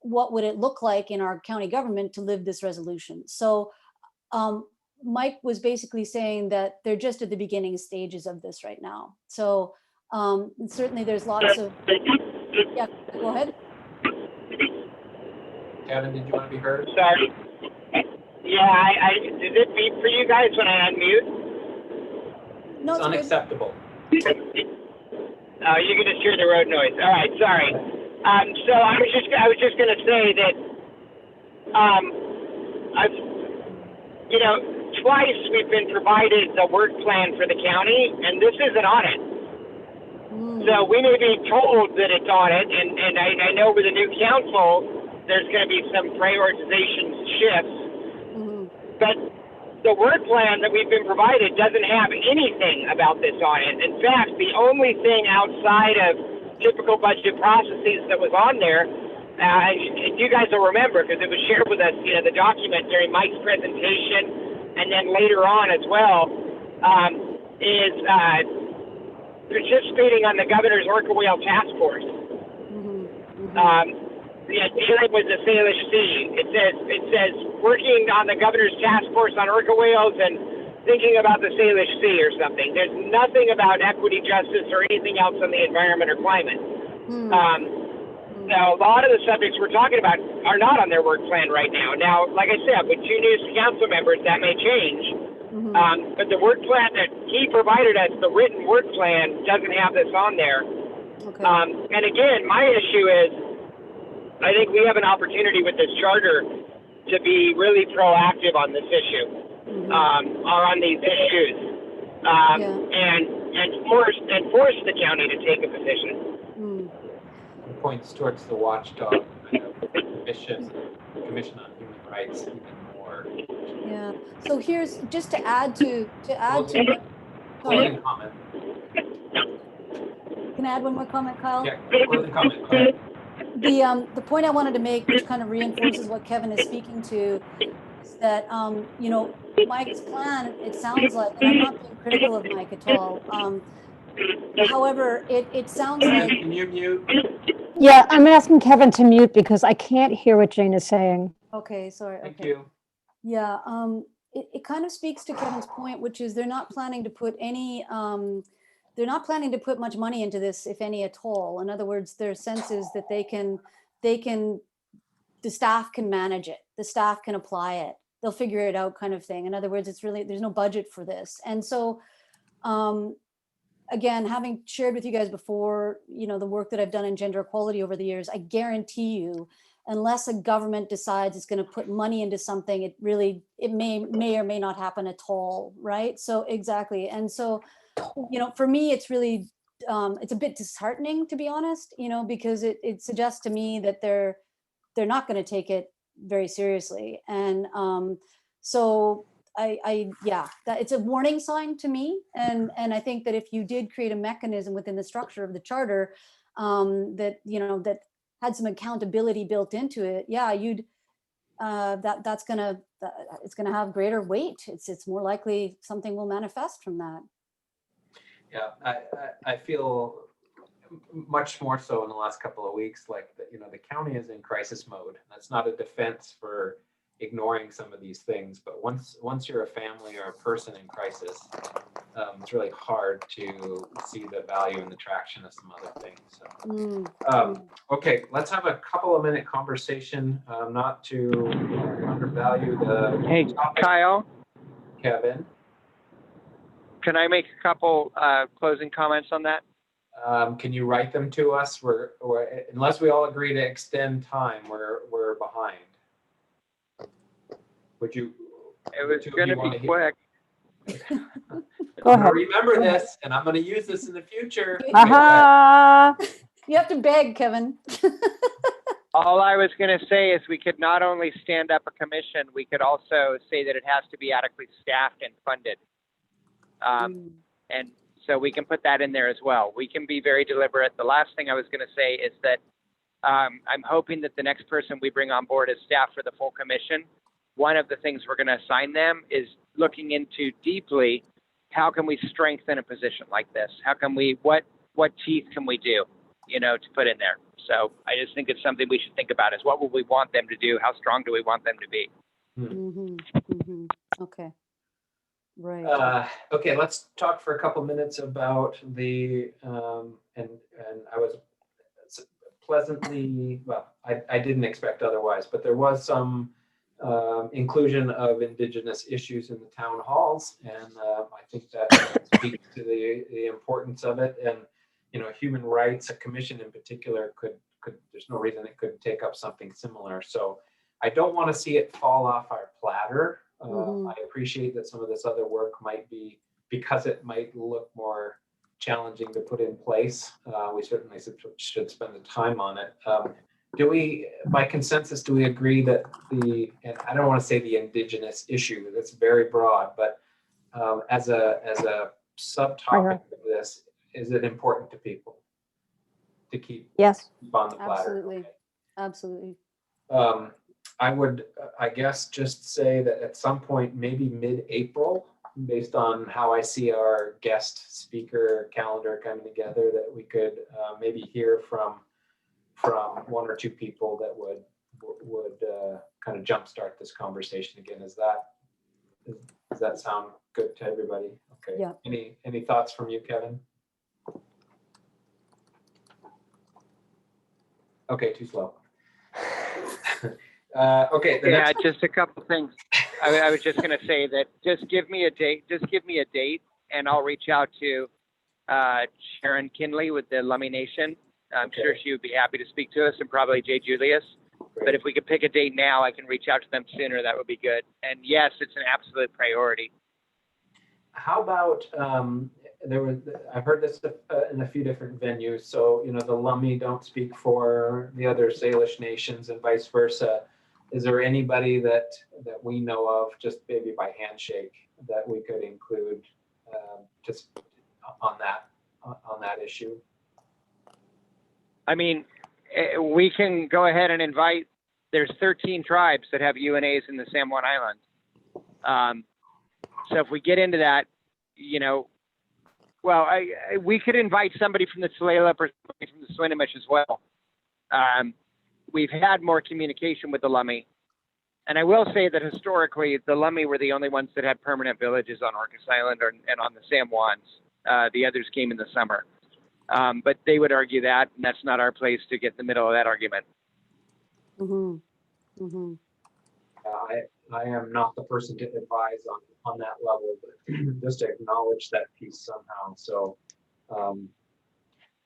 what would it look like in our county government to live this resolution. So Mike was basically saying that they're just at the beginning stages of this right now. So certainly there's lots of, yeah, go ahead. Kevin, did you want to be heard? Sorry. Yeah, did it beep for you guys when I unmute? No, it's unacceptable. Oh, you can just hear the road noise. All right, sorry. So I was just going to say that, twice we've been provided the work plan for the county, and this is an audit. So we may be told that it's audit, and I know with the new council, there's going to be some prioritization shifts, but the work plan that we've been provided doesn't have anything about this audit. In fact, the only thing outside of typical budget processes that was on there, and you guys will remember because it was shared with us, the document during Mike's presentation and then later on as well, is participating on the governor's Orca Whale Task Force. Dealing with the Salish Sea. It says working on the governor's task force on orca whales and thinking about the Salish Sea or something. There's nothing about equity, justice, or anything else on the environment or climate. Now, a lot of the subjects we're talking about are not on their work plan right now. Now, like I said, with 2 new council members, that may change. But the work plan that he provided us, the written work plan, doesn't have this on there. Okay. And again, my issue is, I think we have an opportunity with this charter to be really proactive on this issue, or on these issues. Yeah. and force the county to take a position. Mm. It points towards the watchdog kind of commission on human rights even more. Yeah. So here's just to add to Closing, what. Sorry, closing comment. can I add one more comment, Kyle? Yeah, closing comment. Go ahead. The point I wanted to make, which kind of reinforces what Kevin is speaking to, is that you know, Mike's plan, it sounds like, and I'm not being critical of Mike at all. However, it sounds Kevin, like, can you mute? Yeah, I'm asking Kevin to mute because I can't hear what Jane is saying. okay, sorry. Thank Okay. you. Yeah, it kind of speaks to Kevin's point, which is they're not planning to put any, they're not planning to put much money into this, if any at all. In other words, their sense is that they can, the staff can manage it. The staff can apply it. They'll figure it out, kind of thing. In other words, it's really, there's no budget for this. And so, again, having shared with you guys before, you know, the work that I've done in gender equality over the years, I guarantee you, unless a government decides it's going to put money into something, it may or may not happen at all, right? So exactly. And so, you know, for me, it's really, it's a bit disheartening, to be honest, you know, because it suggests to me that they're not going to take it very seriously. And so yeah, that it's a warning sign to me. And I think that if you did create a mechanism within the structure of the charter, that, you know, that had some accountability built into it, yeah, you'd, it's gonna have greater weight. It's more likely something will manifest from that. Yeah, I feel much more so in the last couple of weeks, like, you know, the county is in crisis mode. That's not a defense for ignoring some of these things, but once you're a family or a person in crisis, it's really hard to see the value and the traction of some other things. So, okay, let's have a couple of minute conversation, not to undervalue the Hey, topic. Kyle, Kevin, can I make a couple closing comments on that? can you write them to us? We're unless we all agree to extend time, we're behind. Would you? It was going to be quick. Go ahead. Remember this, and I'm going to use this in the future. Aha! You have to beg, Kevin. All I was going to say is we could not only stand up a commission, we could also say that it has to be adequately staffed and funded. And so we can put that in there as well. We can be very deliberate. The last thing I was going to say is that I'm hoping that the next person we bring on board as staff for the full commission, one of the things we're going to assign them is looking into deeply, how can we strengthen a position like this? How can we, what teeth can we do, you know, to put in there? So I just think it's something we should think about is what would we want them to do? How strong do we want them to be? Okay. Right. Okay, let's talk for a couple minutes about the, and I was pleasantly, well, I didn't expect otherwise, but there was some inclusion of Indigenous issues in the town halls, and I think that speaks to the importance of it. And you know, human rights, a commission in particular, could there's no reason it couldn't take up something similar. So I don't want to see it fall off our platter. I appreciate that some of this other work might be, because it might look more challenging to put in place. We certainly should spend the time on it. Do we, by consensus, do we agree that and I don't want to say the Indigenous issue, that's very broad, but as a subtopic of this, is it important to people to keep on the platter? Absolutely. Okay. Absolutely. I would, I guess, just say that at some point, maybe mid-April, based on how I see our guest speaker calendar coming together, that we could maybe hear from one or two people that would kind of jumpstart this conversation again. Does that sound good to everybody? Okay. Yeah. Any thoughts from you, Kevin? Okay, too slow. Okay. Yeah, just a couple things. I was just going to say that just give me a date. Just give me a date, and I'll reach out to Sharon Kinley with the Lummi Nation. I'm sure she would be happy to speak to us, and probably Jay Julius. Great. But if we could pick a date now, I can reach out to them sooner. That would be good. And yes, it's an absolute priority. How about, I've heard this in a few different venues. So, you know, the Lummi don't speak for the other Salish nations and vice versa. Is there anybody that we know of, just maybe by handshake, that we could include just on that issue? I mean, we can go ahead and invite, there's 13 tribes that have UNAs in the San Juan Islands. So if we get into that, you know, well, we could invite somebody from the Tulalip or somebody from the Swinomish as well. We've had more communication with the Lummi. And I will say that historically, the Lummi were the only ones that had permanent villages on Orcas Island and on the San Juans. The others came in the summer. But they would argue that, and that's not our place to get in the middle of that argument. Mm-hmm. Mm-hmm. I am not the person to advise on that level, but just to acknowledge that piece somehow. So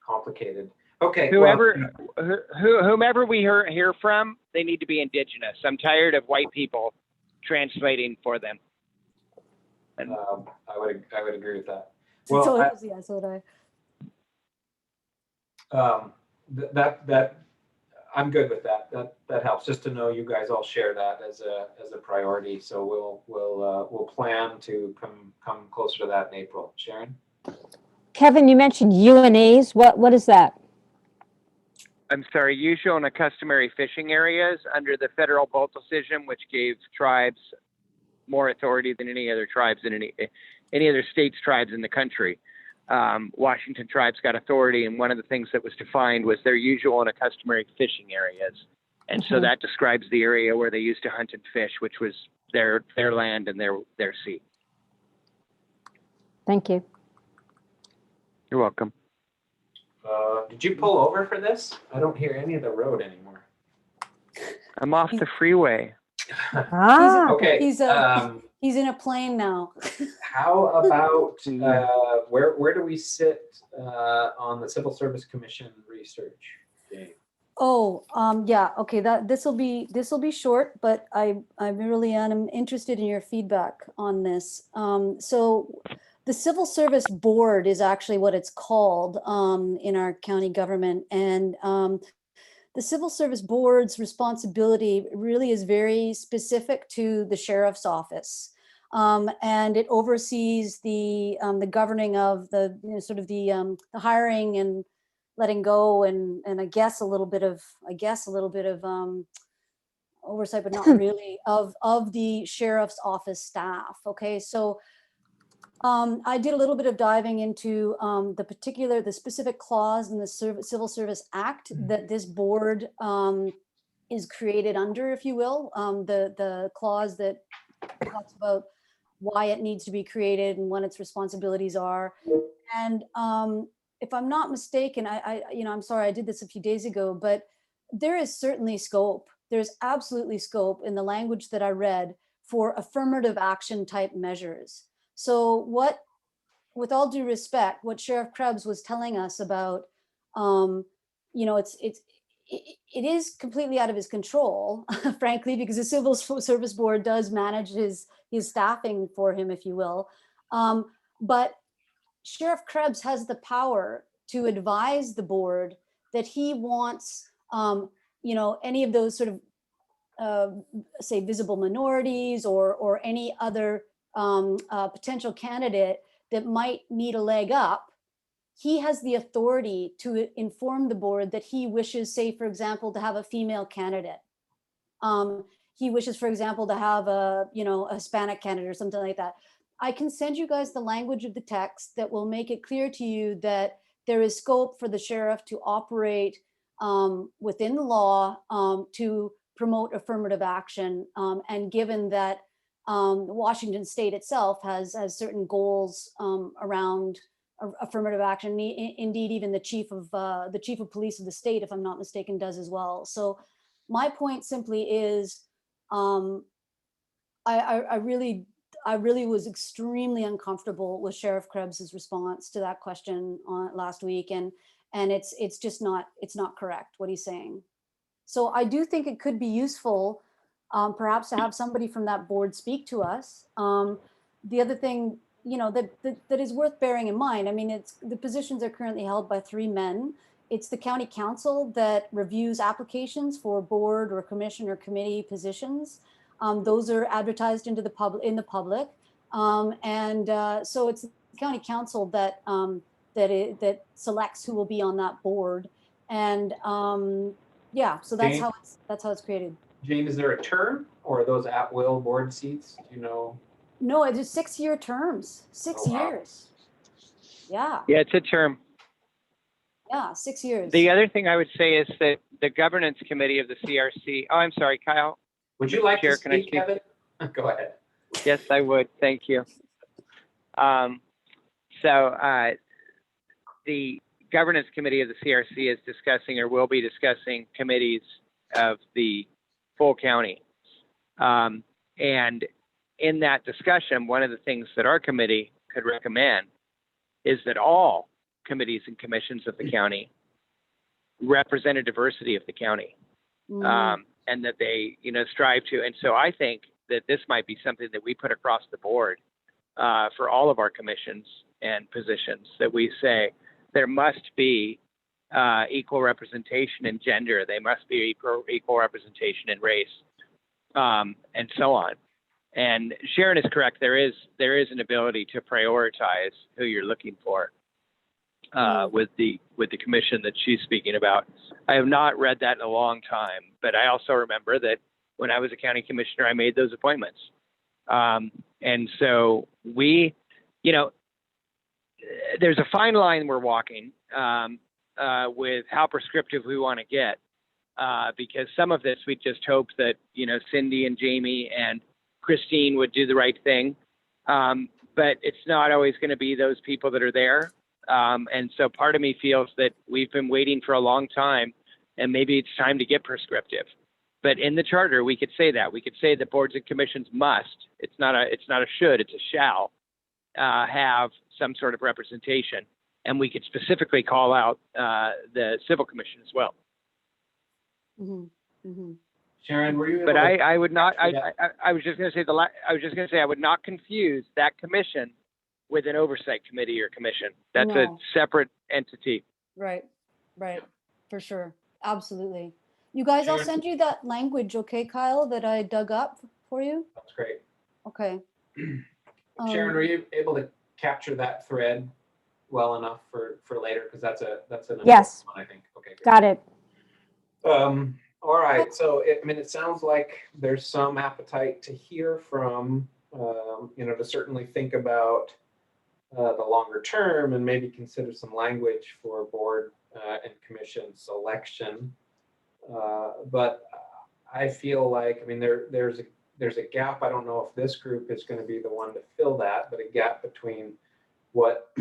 complicated. Okay. Whomever we hear from, they need to be indigenous. I'm tired of white people translating for them. And I would agree with that. Well, Well, so would I. That I'm good with that. That helps, just to know you guys all share that as a priority. So we'll plan to come closer to that in April. Sharon? Kevin, you mentioned UNAs. What is that? I'm sorry, usual and customary fishing areas under the federal Bolt decision, which gave tribes more authority than any other tribes in any other state's tribes in the country. Washington tribes got authority, and one of the things that was defined was their usual and customary fishing areas. And so that describes the area where they used to hunt and fish, which was their land and their sea. Thank you. You're welcome. Did you pull over for this? I don't hear any of the road anymore. I'm off the freeway. Okay. He's in a plane now. How about where do we sit on the Civil Service Commission research? Jane? Oh, yeah. Okay. This will be short, but I really am interested in your feedback on this. So the Civil Service Board is actually what it's called in our county government, and the Civil Service Board's responsibility really is very specific to the sheriff's office, and it oversees the governing of the sort of the hiring and letting go, and I guess a little bit of oversight, but not really, of the sheriff's office staff. Okay, so I did a little bit of diving into the specific clause in the Civil Service Act that this board is created under, if you will, the clause that talks about why it needs to be created and what its responsibilities are. And if I'm not mistaken, I'm sorry, I did this a few days ago, but there is certainly scope. There's absolutely scope in the language that I read for affirmative action type measures. So with all due respect, what Sheriff Krebs was telling us about, it is completely out of his control, frankly, because the Civil Service Board does manage his staffing for him, if you will. But Sheriff Krebs has the power to advise the board that he wants, any of those sort of, say, visible minorities or any other potential candidate that might need a leg up. He has the authority to inform the board that he wishes, say, for example, to have a female candidate. He wishes, for example, to have a Hispanic candidate or something like that. I can send you guys the language of the text that will make it clear to you that there is scope for the sheriff to operate within the law to promote affirmative action. And given that Washington State itself has certain goals around affirmative action, indeed, even the chief of police of the state, if I'm not mistaken, does as well. So my point simply is, I really was extremely uncomfortable with Sheriff Krebs's response to that question last week, and it's just not correct what he's saying. So I do think it could be useful, perhaps, to have somebody from that board speak to us. The other thing, that is worth bearing in mind. I mean, the positions are currently held by 3 men. It's the county council that reviews applications for board or commission or committee positions. Those are advertised in the public. So it's the county council that selects who will be on that board. And yeah, so that's Jane? how it's created. Jane, is there a term or are those at-will board seats? Do you know? No, it's just 6-year terms. 6 Oh, wow. years. Yeah, Yeah, it's a term. yeah, 6 years. The other thing I would say is that the governance committee of the CRC. Oh, I'm sorry, Kyle. Would you like Chair, to can I speak, Kevin? Go ahead. Yes, I would. Thank you. The governance committee of the CRC is discussing or will be discussing committees of the full county. And in that discussion, one of the things that our committee could recommend is that all committees and commissions of the county represent a diversity of the county. And that they, strive to. And so I think that this might be something that we put across the board for all of our commissions and positions, that we say there must be equal representation in gender, they must be equal representation in race, and so on. And Sharon is correct. There is an ability to prioritize who you're looking for with the commission that she's speaking about. I have not read that in a long time, but I also remember that when I was a county commissioner, I made those appointments. And so we, there's a fine line we're walking with how prescriptive we want to get, because some of this we just hope that, Cindy and Jamie and Christine would do the right thing. But it's not always going to be those people that are there. And so part of me feels that we've been waiting for a long time, and maybe it's time to get prescriptive. But in the charter, we could say that. We could say that boards and commissions must. It's not a should, it's a shall have some sort of representation. And we could specifically call out the civil commission as well. Sharon, were you able But to I would not. capture that? I was just going to say I would not confuse that commission with an oversight committee or commission. That's a No. separate entity. Right, for sure, absolutely. You guys, I'll Sharon? send you that language, okay, Kyle, that I dug up for you? That's great. Okay. Sharon, were you able to capture that thread well enough for later? Because that's an Yes. important one, I think. Okay, great. Got it. All right. So it sounds like there's some appetite to hear from, to certainly think about the longer term and maybe consider some language for board and commission selection. But I feel like, there's a gap. I don't know if this group is going to be the one to fill that, but a gap between what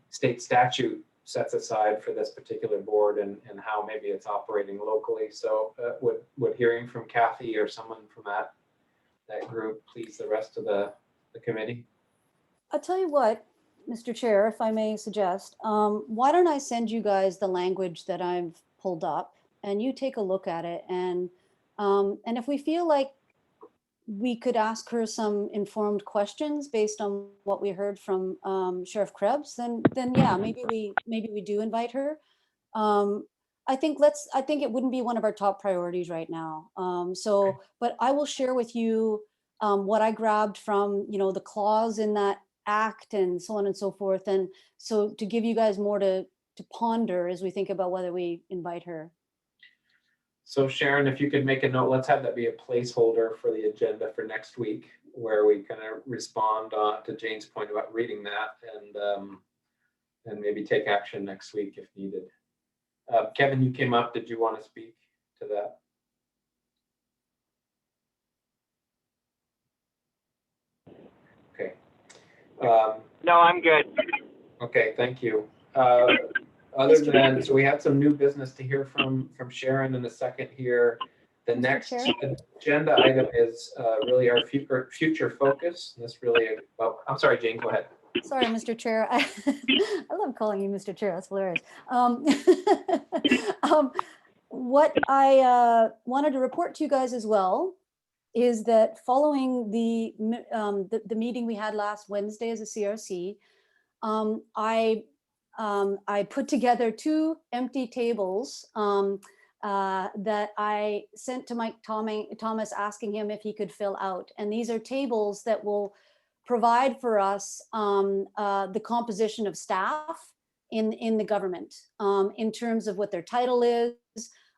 state statute sets aside for this particular board and how maybe it's operating locally. So would hearing from Kathy or someone from that group please the rest of the committee? I'll tell you what, Mr. Chair, if I may suggest, why don't I send you guys the language that I've pulled up and you take a look at it, and if we feel like we could ask her some informed questions based on what we heard from Sheriff Krebs, then yeah, maybe we do invite her. I think it wouldn't be one of our top priorities right now. But I will share with you what I grabbed from, the clause in that act and so on and so forth. And so to give you guys more to ponder as we think about whether we invite her. So Sharon, if you could make a note, let's have that be a placeholder for the agenda for next week, where we kind of respond to Jane's point about reading that and maybe take action next week if needed. Kevin, you came up. Did you want to speak to that? Okay. No, I'm good. Okay, thank you. Other than, so we had some new business to hear from Sharon in a second here. The Mr. next Chair? agenda item is really our future focus. This really, I'm sorry, Jane, go ahead. Sorry, Mr. Chair. I love calling you Mr. Chair. That's hilarious. What I wanted to report to you guys as well is that following the meeting we had last Wednesday as a CRC, I put together 2 empty tables that I sent to Mike Thomas asking him if he could fill out. And these are tables that will provide for us the composition of staff in the government in terms of what their title is,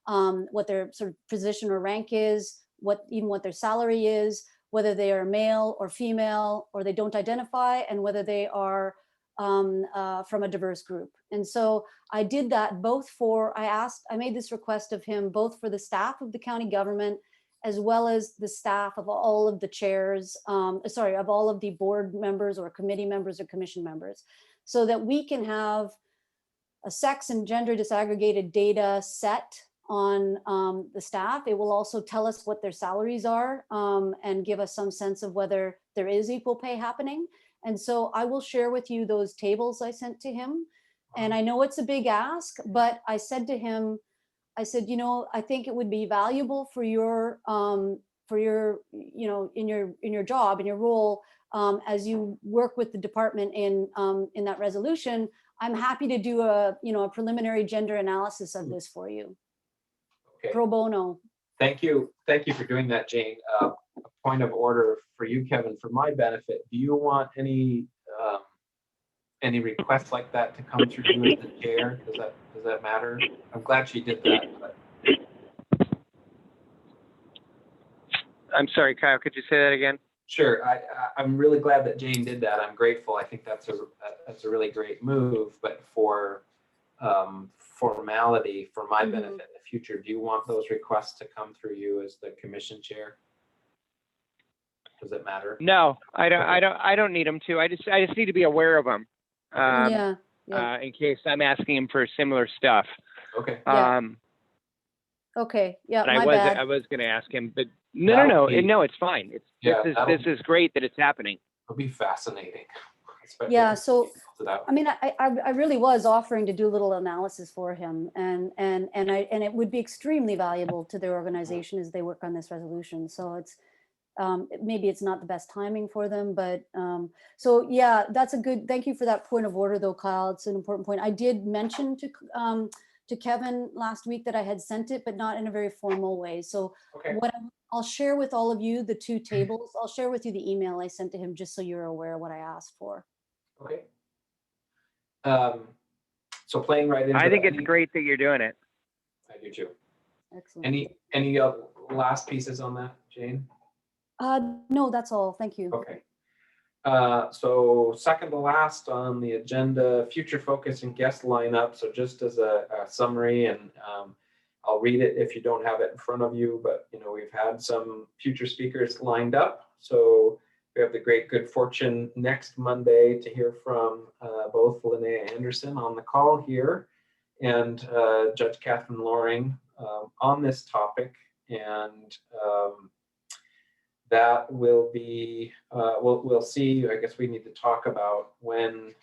what their sort of position or rank is, what their salary is, whether they are male or female, or they don't identify, and whether they are from a diverse group. And so I did that both for, I made this request of him, both for the staff of the county government, as well as the staff of all of the chairs, of all of the board members or committee members or commission members, so that we can have a sex and gender disaggregated data set on the staff. It will also tell us what their salaries are and give us some sense of whether there is equal pay happening. And so I will share with you those tables I sent to him. And I know it's a big ask, but I said to him, I said, I think it would be valuable for your, in your job, in your role, as you work with the department in that resolution. I'm happy to do a preliminary gender analysis of this for you. Okay. Pro bono. Thank you for doing that, Jane. A point of order for you, Kevin, for my benefit. Do you want any requests like that to come through you as the chair? Does that matter? I'm glad she did that. But... I'm sorry, Kyle, could you say that again? Sure. I'm really glad that Jane did that. I'm grateful. I think that's a really great move. But for formality, for my benefit in the future, do you want those requests to come through you as the commission chair? Does it matter? No, I don't. Okay. I don't need them to. I just need to be aware of them. Yeah. In case I'm asking him for similar stuff. Okay. Yeah. Okay. Yeah. I was going to ask him, but no, it's fine. This is great that it's happening. It'll be fascinating. Yeah. So I mean, I really was offering to do a little analysis for him, and it would be extremely valuable to their organization as they work on this resolution. So it's maybe it's not the best timing for them, but so yeah, that's a good. Thank you for that point of order, though, Kyle. It's an important point. I did mention to Kevin last week that I had sent it, but not in a very formal way. So okay. I'll share with all of you the 2 tables. I'll share with you the email I sent to him, just so you're aware of what I asked for. Okay. So playing right into I think it's great that you're doing it. I do too. Excellent. Any last pieces on that, Jane? No, that's all. Thank you. Okay. So second to last on the agenda, future focus and guest lineup. So just as a summary, and I'll read it if you don't have it in front of you, but we've had some future speakers lined up. So we have the great good fortune next Monday to hear from both Linnea Anderson on the call here and Judge Catherine Loring on this topic. And that will be, we'll see. I guess we need to talk about when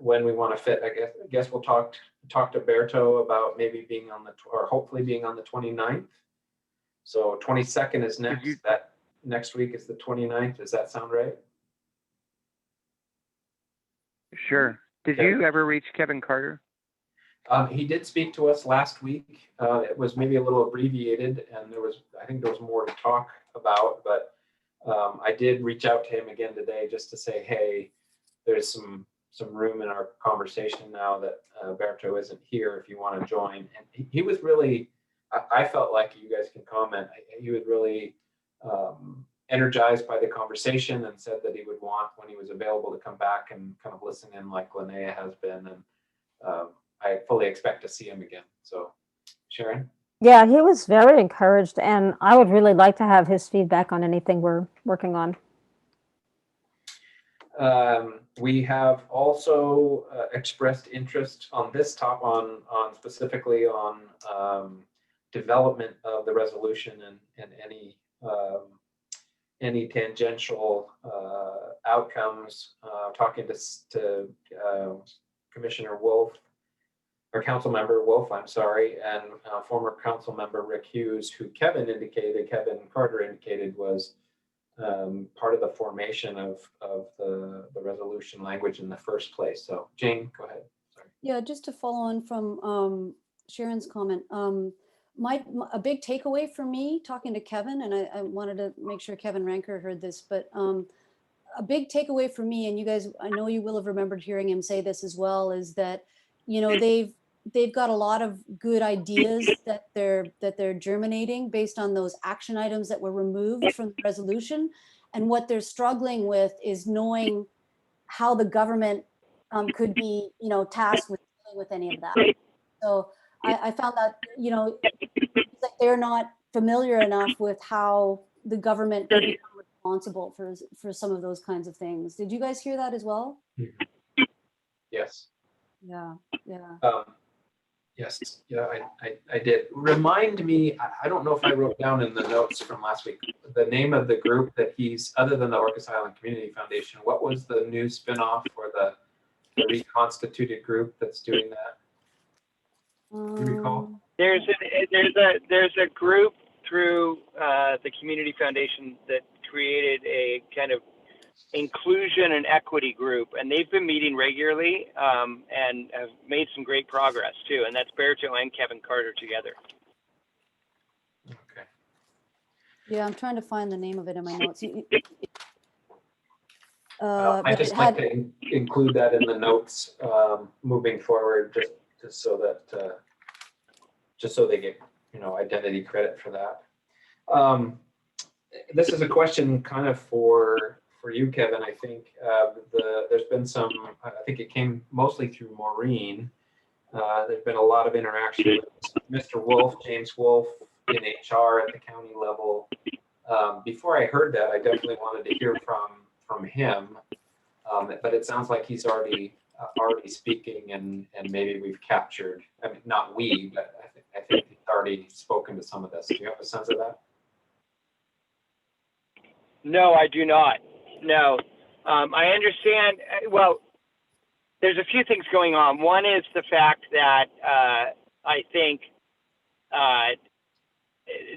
we want to fit. I guess we'll talk to Berto about maybe being on or hopefully being on the 29th. So 22nd is next. That next week is the 29th. Does that sound right? Sure. Did you ever reach Kevin Carter? He did speak to us last week. It was maybe a little abbreviated, and I think there was more to talk about, but I did reach out to him again today just to say, hey, there's some room in our conversation now that Berto isn't here if you want to join. And he was really, I felt like, you guys can comment, he was really energized by the conversation and said that he would want, when he was available, to come back and kind of listen in like Linnea has been. And I fully expect to see him again. So, Sharon? Yeah, he was very encouraged, and I would really like to have his feedback on anything we're working on. We have also expressed interest on this top on specifically on development of the resolution and any tangential outcomes. Talking to Commissioner Wolf or council member Wolf, I'm sorry, and former council member Rick Hughes, who Kevin Carter indicated was part of the formation of the resolution language in the first place. So Jane, go ahead. Sorry. Yeah, just to follow on from Sharon's comment, a big takeaway for me talking to Kevin, and I wanted to make sure Kevin Ranker heard this, but a big takeaway for me, and you guys, I know you will have remembered hearing him say this as well, is that, you know, they've got a lot of good ideas that they're germinating based on those action items that were removed from the resolution. And what they're struggling with is knowing how the government could be, you know, tasked with dealing with any of that. So I found that, you know, it's like they're not familiar enough with how the government could become responsible for some of those kinds of things. Did you guys hear that as well? Yes. Yeah. Yes, yeah, I did. Remind me, I don't know if I wrote down in the notes from last week, the name of the group that he's, other than the Orcas Island Community Foundation, what was the new spinoff or the reconstituted group that's doing that? Do you recall? There's a group through the Community Foundation that created a kind of inclusion and equity group, and they've been meeting regularly and have made some great progress too. And that's Berto and Kevin Carter together. Okay. Yeah, I'm trying to find the name of it in my notes. I But just it like had, to include that in the notes moving forward, just so that just so they get, you know, identity credit for that. This is a question kind of for you, Kevin. I think there's been some, I think it came mostly through Maureen. There's been a lot of interaction with Mr. Wolf, James Wolf, in HR at the county level. Before I heard that, I definitely wanted to hear from him, but it sounds like he's already speaking, and maybe we've captured. I mean, not we, but I think he's already spoken to some of this. Do you have a sense of that? No, I do not. No, I understand. Well, there's a few things going on. One is the fact that I think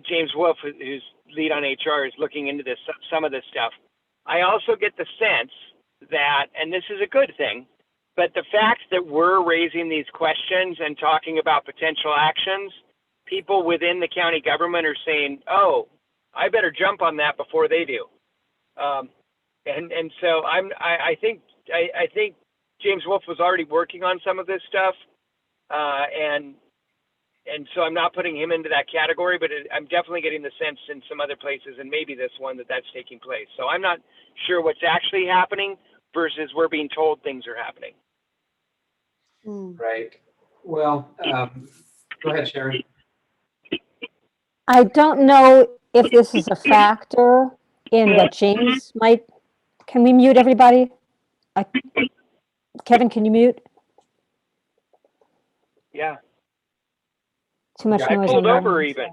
James Wolf, who's lead on HR, is looking into some of this stuff. I also get the sense that, and this is a good thing, but the fact that we're raising these questions and talking about potential actions, people within the county government are saying, "Oh, I better jump on that before they do." And so I think James Wolf was already working on some of this stuff, and so I'm not putting him into that category, but I'm definitely getting the sense in some other places, and maybe this one, that that's taking place. So I'm not sure what's actually happening versus we're being told things are happening. Right. Well, go ahead, Sharon. I don't know if this is a factor in what James might. Can we mute everybody? Kevin, can you mute? Yeah. Too much Yeah, I noise. Pulled on over my even.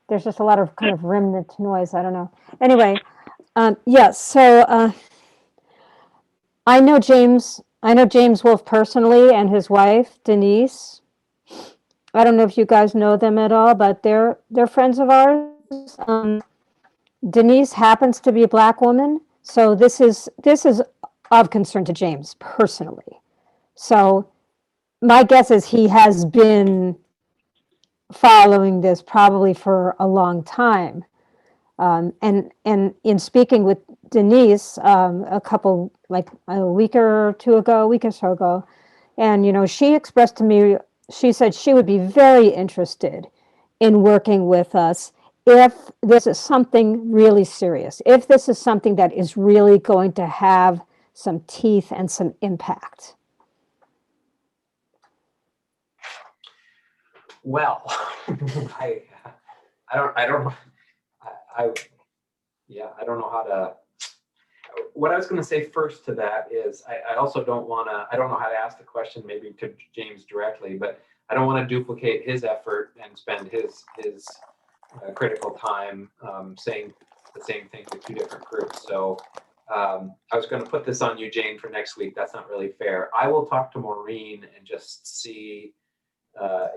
There's just a lot of kind of remnant noise. I don't know. Anyway, yeah. So I know James Wolf personally, and his wife Denise. I don't know if you guys know them at all, but they're friends of ours. Denise happens to be a Black woman, so this is of concern to James personally. So my guess is he has been following this probably for a long time. And in speaking with Denise like a week or so ago, and you know, she expressed to me, she said she would be very interested in working with us if this is something really serious, if this is something that is really going to have some teeth and some impact. Well, I don't know how to. What I was going to say first to that is I also don't want to. I don't know how to ask the question maybe to James directly, but I don't want to duplicate his effort and spend his critical time saying the same thing to two different groups. So I was going to put this on you, Jane, for next week. That's not really fair. I will talk to Maureen and just see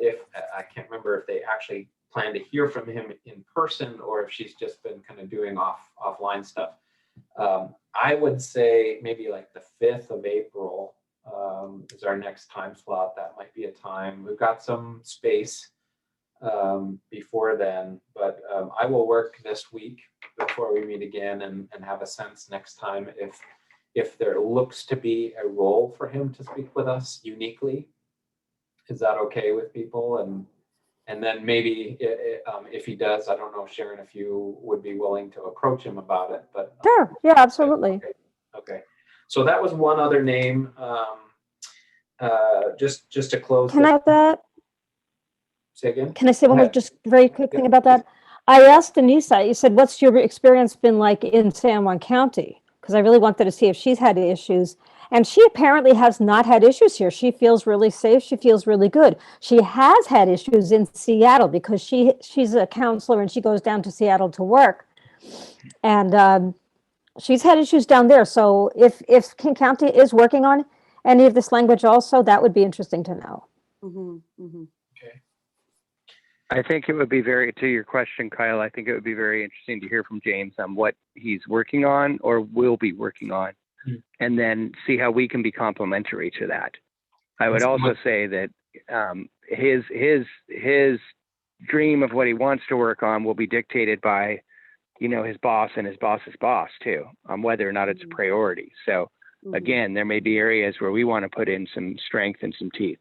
if, I can't remember if they actually plan to hear from him in person or if she's just been kind of doing offline stuff. I would say maybe like the 5th of April is our next time slot. That might be a time. We've got some space before then, but I will work this week before we meet again and have a sense next time if there looks to be a role for him to speak with us uniquely. Is that okay with people? And then maybe if he does, I don't know, Sharon, if you would be willing to approach him about it, but Sure. Yeah, absolutely. okay. So that was one other name. Just to close. Can I have that? Say again? Can I say one more ahead. just very quick thing about that? I asked Anissa, you said, what's your experience been like in San Juan County? Because I really wanted to see if she's had issues. And she apparently has not had issues here. She feels really safe. She feels really good. She has had issues in Seattle because she's a counselor and she goes down to Seattle to work. And she's had issues down there. So if King County is working on any of this language also, that would be interesting to know. Okay. I think it would be to your question, Kyle, I think it would be very interesting to hear from James on what he's working on or will be working on, and then see how we can be complementary to that. I would also say that his dream of what he wants to work on will be dictated by, his boss and his boss's boss too, on whether or not it's a priority. So again, there may be areas where we want to put in some strength and some teeth.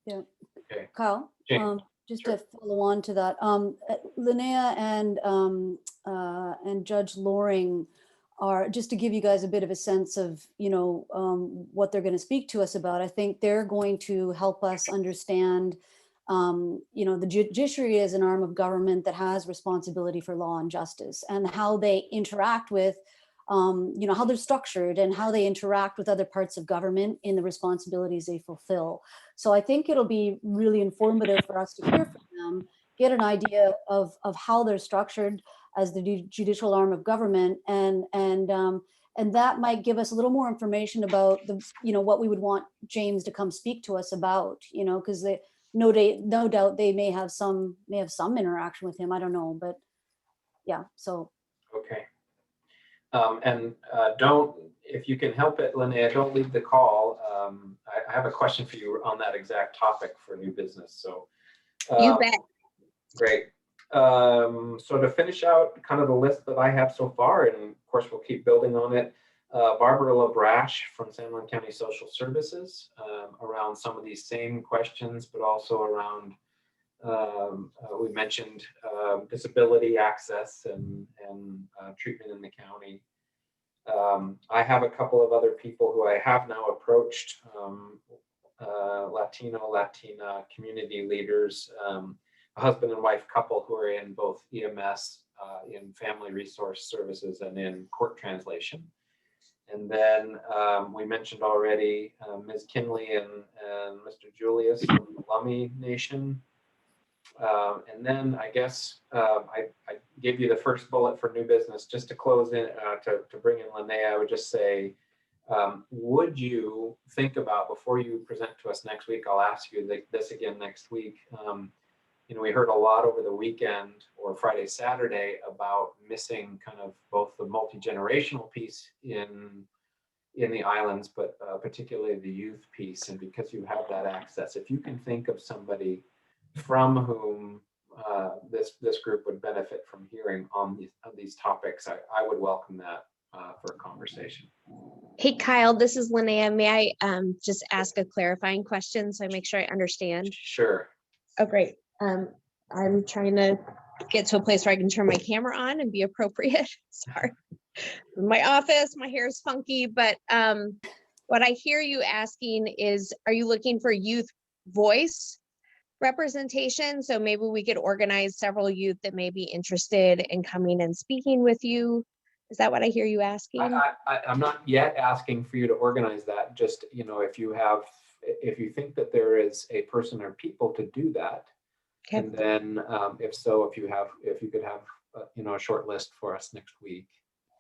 Yeah. Okay. Kyle, just to follow on to that, Linnea and Judge Loring are, just to give you guys a bit of a sense of, what they're going to speak to us about. I think they're going to help us understand, the judiciary is an arm of government that has responsibility for law and justice, and how they interact with how they're structured and how they interact with other parts of government in the responsibilities they fulfill. So I think it'll be really informative for us to hear from them, get an idea of how they're structured as the judicial arm of government, and that might give us a little more information about what we would want James to come speak to us about, because no doubt they may have some interaction with him. I don't know, but yeah. So Okay. And if you can help it, Linnea, don't leave the call. I have a question for you on that exact topic for new business. So you bet. Great. So to finish out kind of the list that I have so far, and of course we'll keep building on it, Barbara LaBrash from San Juan County Social Services around some of these same questions, but also around we mentioned disability access and treatment in the county. I have a couple of other people who I have now approached, Latina community leaders, a husband and wife couple who are in both EMS, in family resource services, and in court translation. And then we mentioned already Ms. Kinley and Mr. Julius from the Lummi Nation. And then I guess I gave you the first bullet for new business. Just to close in, to bring in Linnea, I would just say, would you think about, before you present to us next week, I'll ask you this again next week. We heard a lot over the weekend or Friday, Saturday about missing kind of both the multi-generational piece in the islands, but particularly the youth piece. And because you have that access, if you can think of somebody from whom this group would benefit from hearing on these topics, I would welcome that for a conversation. Hey, Kyle, this is Linnea. May I just ask a clarifying question so I make sure I understand? Sure. Oh, great. I'm trying to get to a place where I can turn my camera on and be appropriate. Sorry. My office, my hair is funky, but what I hear you asking is, are you looking for youth voice representation? So maybe we could organize several youth that may be interested in coming and speaking with you. Is that what I hear you asking? I'm not yet asking for you to organize that. Just, if you think that there is a person or people to do that, Okay. and then if so, if you could have a short list for us next week.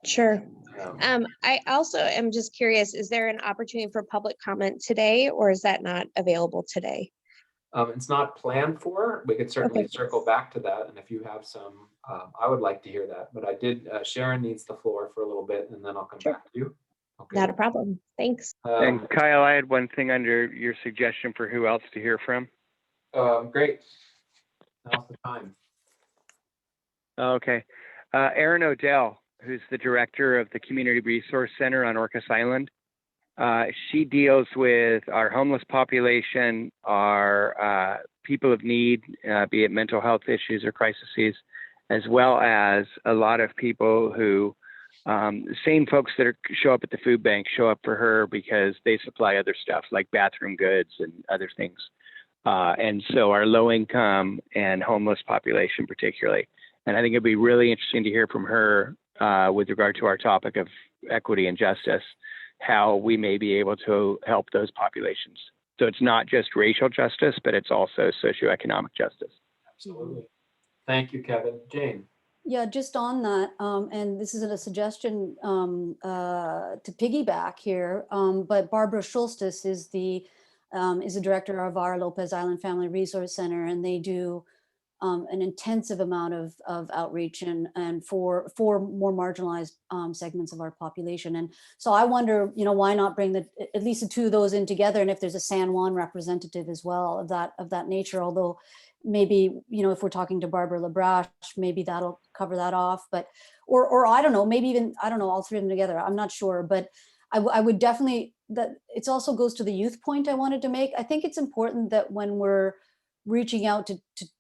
Sure. Um, I also am just curious, is there an opportunity for public comment today, or is that not available today? It's not planned for. We could certainly Okay. circle back to that. And if you have some, I would like to hear that. But I did, Sharon needs the floor for a little bit and then I'll come Sure. back to you. Okay. Not a problem. Thanks. And Kyle, I had one thing under your suggestion for who else to hear from. Great. Now's the time. Okay. Erin Odell, who's the director of the Community Resource Center on Orcas Island. She deals with our homeless population, our people of need, be it mental health issues or crises, as well as a lot of people who, same folks that show up at the food bank show up for her because they supply other stuff like bathroom goods and other things. And so our low income and homeless population particularly. And I think it'd be really interesting to hear from her with regard to our topic of equity and justice, how we may be able to help those populations. So it's not just racial justice, but it's also socioeconomic justice. Absolutely. Thank you, Kevin. Jane. Yeah, just on that, and this isn't a suggestion to piggyback here, but Barbara Schulstis is the director of our Lopez Island Family Resource Center, and they do an intensive amount of outreach and for more marginalized segments of our population. And so I wonder, why not bring at least the two of those in together, and if there's a San Juan representative as well of that nature, although maybe, if we're talking to Barbara LaBrache, maybe that'll cover that off, but, or I don't know, maybe even, I don't know, all three of them together, I'm not sure, but I would definitely, that it also goes to the youth point I wanted to make. I think it's important that when we're reaching out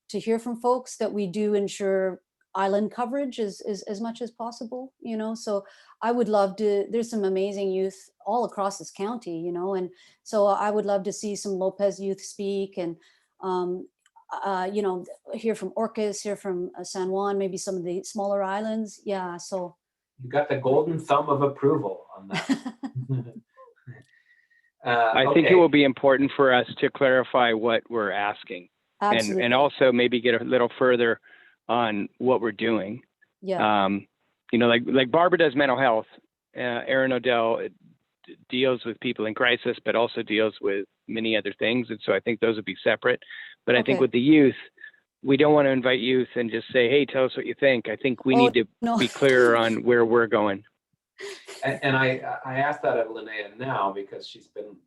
to hear from folks, that we do ensure island coverage as much as possible, so I would love to, there's some amazing youth all across this county, and so I would love to see some Lopez youth speak and, hear from Orcas, hear from San Juan, maybe some of the smaller islands. Yeah, so. You got the golden thumb of approval on that. I think it will be important for us to clarify what we're asking. Absolutely. And also maybe get a little further on what we're doing. Yeah. Like Barbara does mental health. Erin Odell deals with people in crisis, but also deals with many other things. And so I think those would be separate. But I think with the youth, we don't want to invite youth and just say, hey, tell us what you think. I think we need to be clear on where we're going. And I asked that of Linnea now because she's been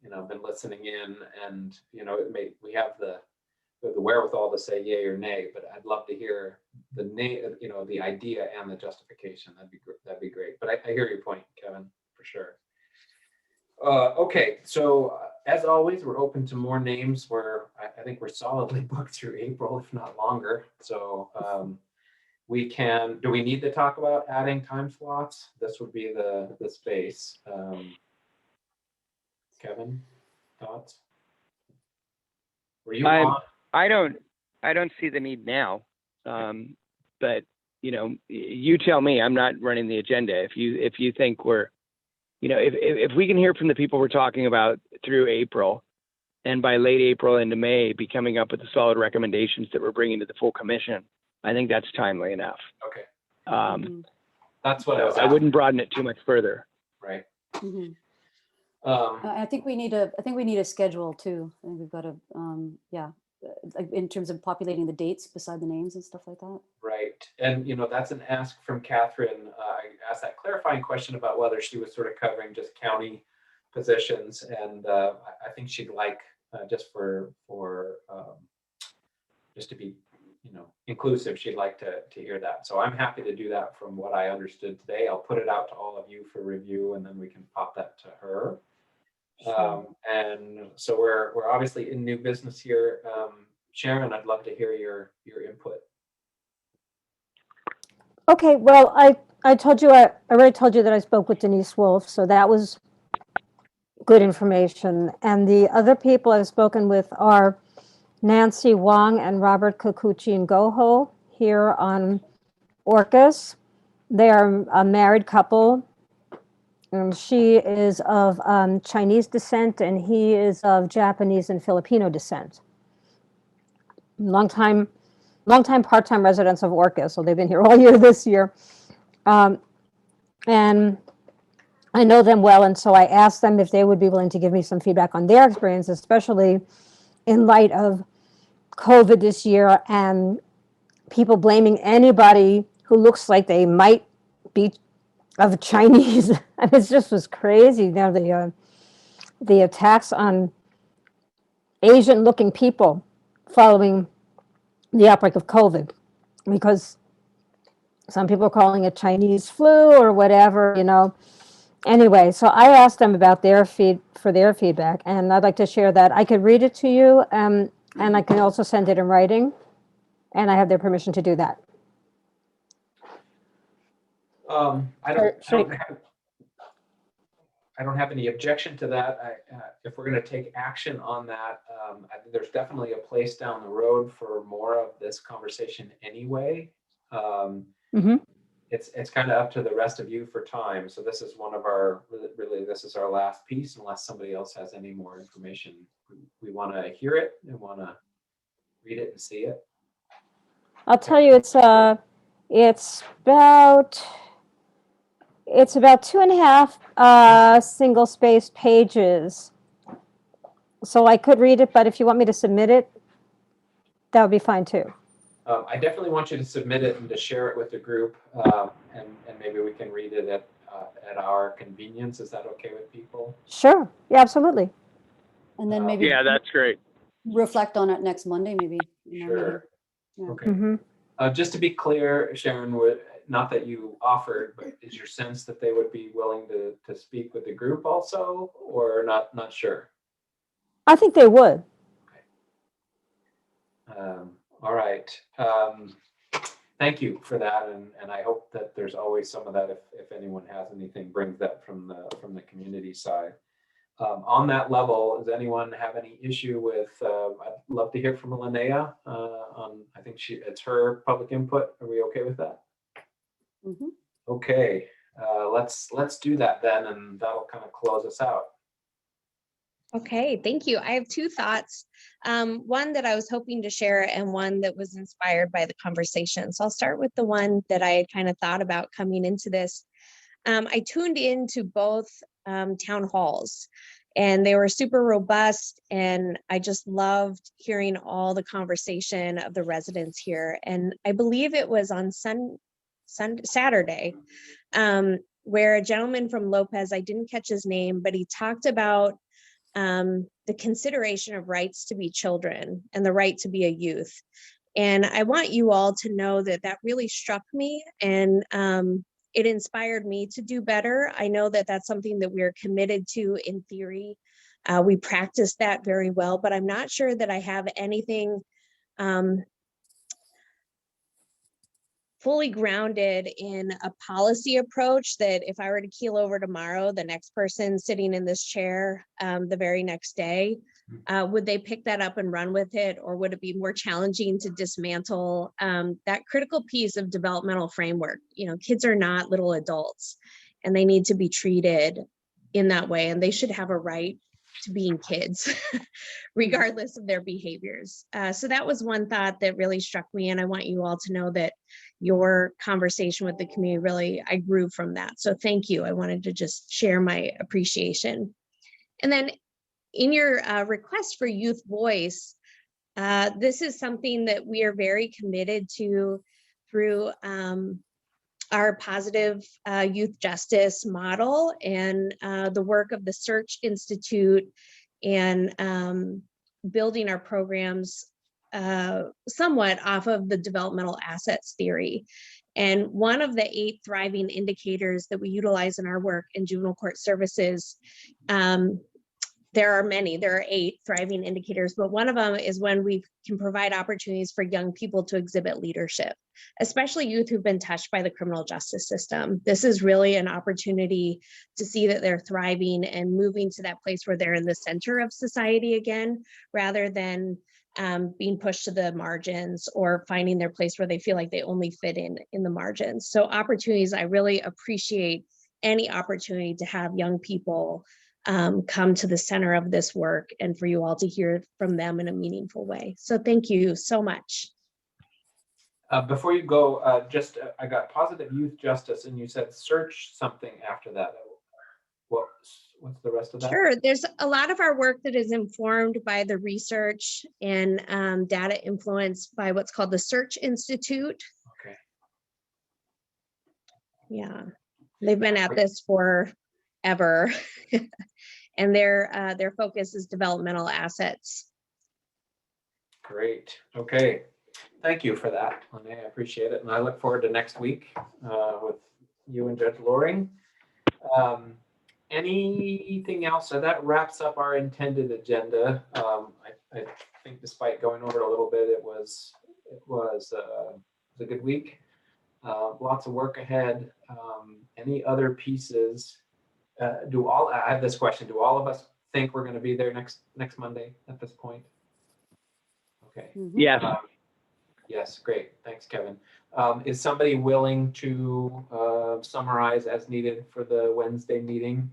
listening in, and we have the wherewithal to say yay or nay, but I'd love to hear the idea and the justification. That'd be great. But I hear your point, Kevin, for sure. Okay, so as always, we're open to more names. I think we're solidly booked through April, if not longer. So do we need to talk about adding time slots? This would be the space. Kevin, thoughts? Were you on? I don't see the need now, but you tell me. I'm not running the agenda. If you think we're, if we can hear from the people we're talking about through April, and by late April into May, be coming up with the solid recommendations that we're bringing to the full commission, I think that's timely enough. Okay. That's what I wouldn't broaden it too much further. Right. Mm-hmm. I think we need a schedule too. I think we've got to, like in terms of populating the dates beside the names and stuff like that. Right. And, that's an ask from Catherine. I asked that clarifying question about whether she was sort of covering just county positions. And I think she'd like just to be, inclusive, she'd like to hear that. So I'm happy to do that from what I understood today. I'll put it out to all of you for review, and then we can pop that to her. Sure. And so we're obviously in new business here. Sharon, I'd love to hear your input. Okay, well, I already told you that I spoke with Denise Wolf, so that was good information. And the other people I've spoken with are Nancy Wong and Robert Kikuchi Goho here on Orcas. They are a married couple. And she is of Chinese descent, and he is of Japanese and Filipino descent. Long time longtime part-time residents of Orca, so they've been here all year this year. And I know them well, and so I asked them if they would be willing to give me some feedback on their experience, especially in light of COVID this year and people blaming anybody who looks like they might be of Chinese. And it just was crazy. Now the attacks on Asian-looking people following the outbreak of COVID, because some people are calling it Chinese flu or whatever, you know. Anyway, so I asked them about their feedback, and I'd like to share that. I could read it to you, and I can also send it in writing, and I have their permission to do that. I don't have any objection to that. If we're going to take action on that, I think there's definitely a place down the road for more of this conversation anyway. It's kind of up to the rest of you for time. So this is one of our, really, this is our last piece, unless somebody else has any more information. We want to hear it and want to read it and see it. I'll tell you, it's about 2.5 single-spaced pages. So I could read it, but if you want me to submit it, that would be fine too. I definitely want you to submit it and to share it with the group, and maybe we can read it at our convenience. Is that okay with people? Sure. Yeah, absolutely. And then maybe Yeah, that's great. reflect on it next Monday, maybe. Sure. Yeah. Okay. Just to be clear, Sharon, not that you offered, but is your sense that they would be willing to speak with the group also, or not sure? I think they would. All right. Thank you for that, and I hope that there's always some of that if anyone has anything, brings that from the community side. On that level, does anyone have any issue with? I'd love to hear from Linnea. I think it's her public input. Are we okay with that? Mm-hmm. Okay. Let's do that then, and that'll kind of close us out. Okay, thank you. I have two thoughts. One that I was hoping to share and one that was inspired by the conversation. So I'll start with the one that I had kind of thought about coming into this. I tuned into both town halls and they were super robust, and I just loved hearing all the conversation of the residents here. And I believe it was on Saturday, where a gentleman from Lopez, I didn't catch his name, but he talked about the consideration of rights to be children and the right to be a youth. And I want you all to know that that really struck me, and it inspired me to do better. I know that that's something that we're committed to in theory. We practice that very well, but I'm not sure that I have anything fully grounded in a policy approach that if I were to keel over tomorrow, the next person sitting in this chair the very next day, would they pick that up and run with it? Or would it be more challenging to dismantle that critical piece of developmental framework? You know, kids are not little adults and they need to be treated in that way, and they should have a right to being kids, regardless of their behaviors. So that was one thought that really struck me. And I want you all to know that your conversation with the community, really, I grew from that. So thank you. I wanted to just share my appreciation. And then in your request for youth voice, this is something that we are very committed to through our positive youth justice model and the work of the Search Institute, and building our programs somewhat off of the developmental assets theory. And one of the 8 thriving indicators that we utilize in our work in juvenile court services, there are many, there are 8 thriving indicators, but one of them is when we can provide opportunities for young people to exhibit leadership, especially youth who've been touched by the criminal justice system. This is really an opportunity to see that they're thriving and moving to that place where they're in the center of society again, rather than being pushed to the margins or finding their place where they feel like they only fit in the margins. So opportunities, I really appreciate any opportunity to have young people come to the center of this work and for you all to hear from them in a meaningful way. So thank you so much. Before you go, I got positive youth justice, and you said search something after that. What's the rest of that? Sure. There's a lot of our work that is informed by the research and data influenced by what's called the Search Institute. Okay. Yeah, they've been at this forever, and their focus is developmental assets. Great. Okay. Thank you for that, Lene. I appreciate it. And I look forward to next week with you and Judge Loring. Anything else? So that wraps up our intended agenda. I think despite going over it a little bit, it was a good week. Lots of work ahead. Any other pieces? I have this question. Do all of us think we're going to be there next Monday at this point? Okay. Yes. Yes, great. Thanks, Kevin. Is somebody willing to summarize as needed for the Wednesday meeting,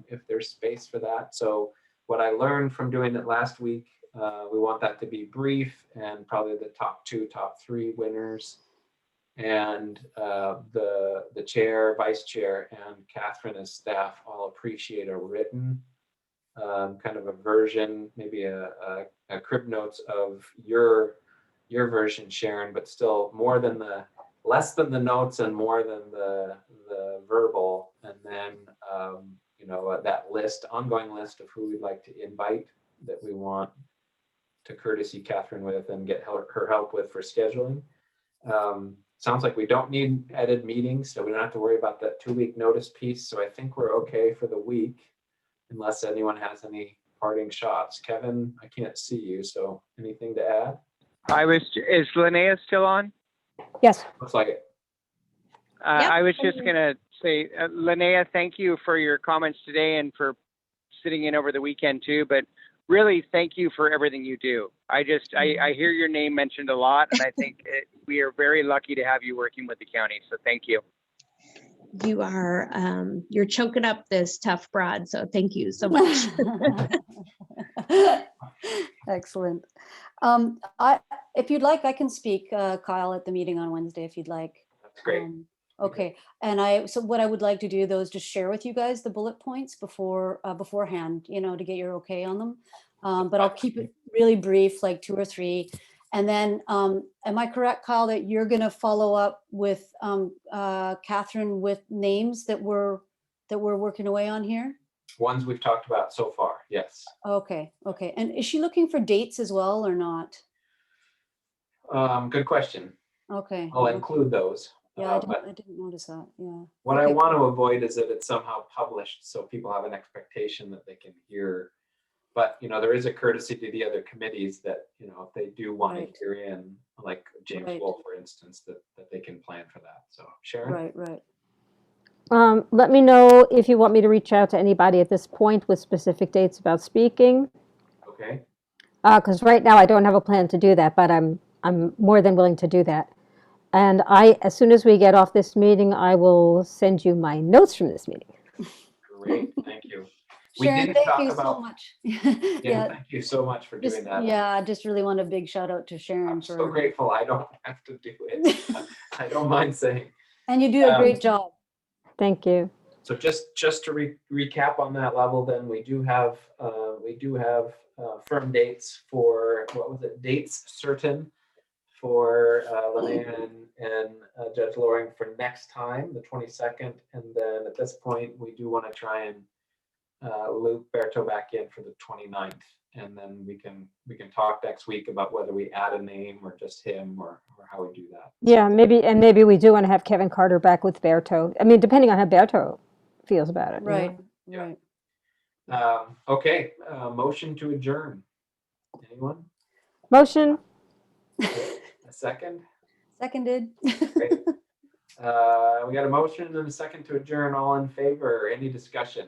if there's space for that? So what I learned from doing it last week, we want that to be brief and probably the top 2, top 3 winners. And the chair, vice chair, and Catherine as staff all appreciate a written kind of a version, maybe a crib notes of your version, Sharon, but still less than the notes and more than the verbal. And then that ongoing list of who we'd like to invite that we want to courtesy Catherine with and get her help with for scheduling. Sounds like we don't need added meetings, so we don't have to worry about that 2-week notice piece. So I think we're okay for the week, unless anyone has any parting shots. Kevin, I can't see you, so anything to add? Is Linnea still on? Yes. Looks like it. Yep. I was just going to say, Linnea, thank you for your comments today and for sitting in over the weekend too. But really, thank you for everything you do. I hear your name mentioned a lot, and I think we are very lucky to have you working with the county. So thank you. You are you're choking up this tough broad, so thank you so much. Excellent. If you'd like, I can speak, Kyle, at the meeting on Wednesday, if you'd like. That's great. Okay. And so what I would like to do though is just share with you guys the bullet points beforehand, to get your okay on them. But I'll keep it really brief, like 2 or 3. And then, am I correct, Kyle, that you're going to follow up with Catherine with names that we're working away on here? Ones we've talked about so far, yes. Okay. And is she looking for dates as well or not? Good question. Okay. I'll include those. Yeah, I didn't notice that. Yeah. What I want to avoid is that it's somehow published so people have an expectation that they can hear. But, there is a courtesy to the other committees that, if they do want to hear in, like James Wolfe, for instance, that they can plan for that. So, Sharon? Right. Let me know if you want me to reach out to anybody at this point with specific dates about speaking. Okay. Because right now I don't have a plan to do that, but I'm more than willing to do that. And as soon as we get off this meeting, I will send you my notes from this meeting. Great, thank you. Sharon, thank you so much. Yeah, thank you so much for doing that. Yeah, I just really want a big shout out to Sharon. I'm so grateful I don't have to do it. I don't mind saying. And you do a great job. Thank you. So just to recap on that level, then we do have firm dates dates certain for Linnea and Judge Loring for next time, the 22nd. And then at this point, we do want to try and loop Berto back in for the 29th. And then we can talk next week about whether we add a name or just him or how we do that. Yeah, maybe we do want to have Kevin Carter back with Berto. I mean, depending on how Berto feels about it. Right. Okay. Motion to adjourn. Anyone? Motion. A second? Seconded. Great. We got a motion and a second to adjourn. All in favor? Any discussion?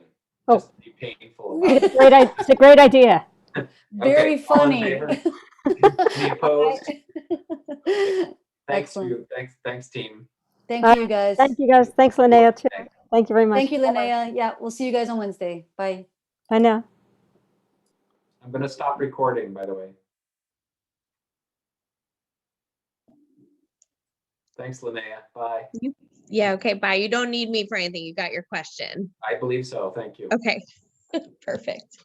Just to be painful. It's a great idea. Very funny. Any opposed? Thanks Excellent. you. Thanks team. Thank you guys. Thank you guys. Thanks, Linnea, too. Thank you very much. Thank you, Linnea. Yeah, we'll see you guys on Wednesday. Bye. Bye now. I'm going to stop recording, by the way. Thanks, Linnea. Bye. Yeah, okay, bye. You don't need me for anything. You got your question. I believe so. Thank you. Okay, perfect.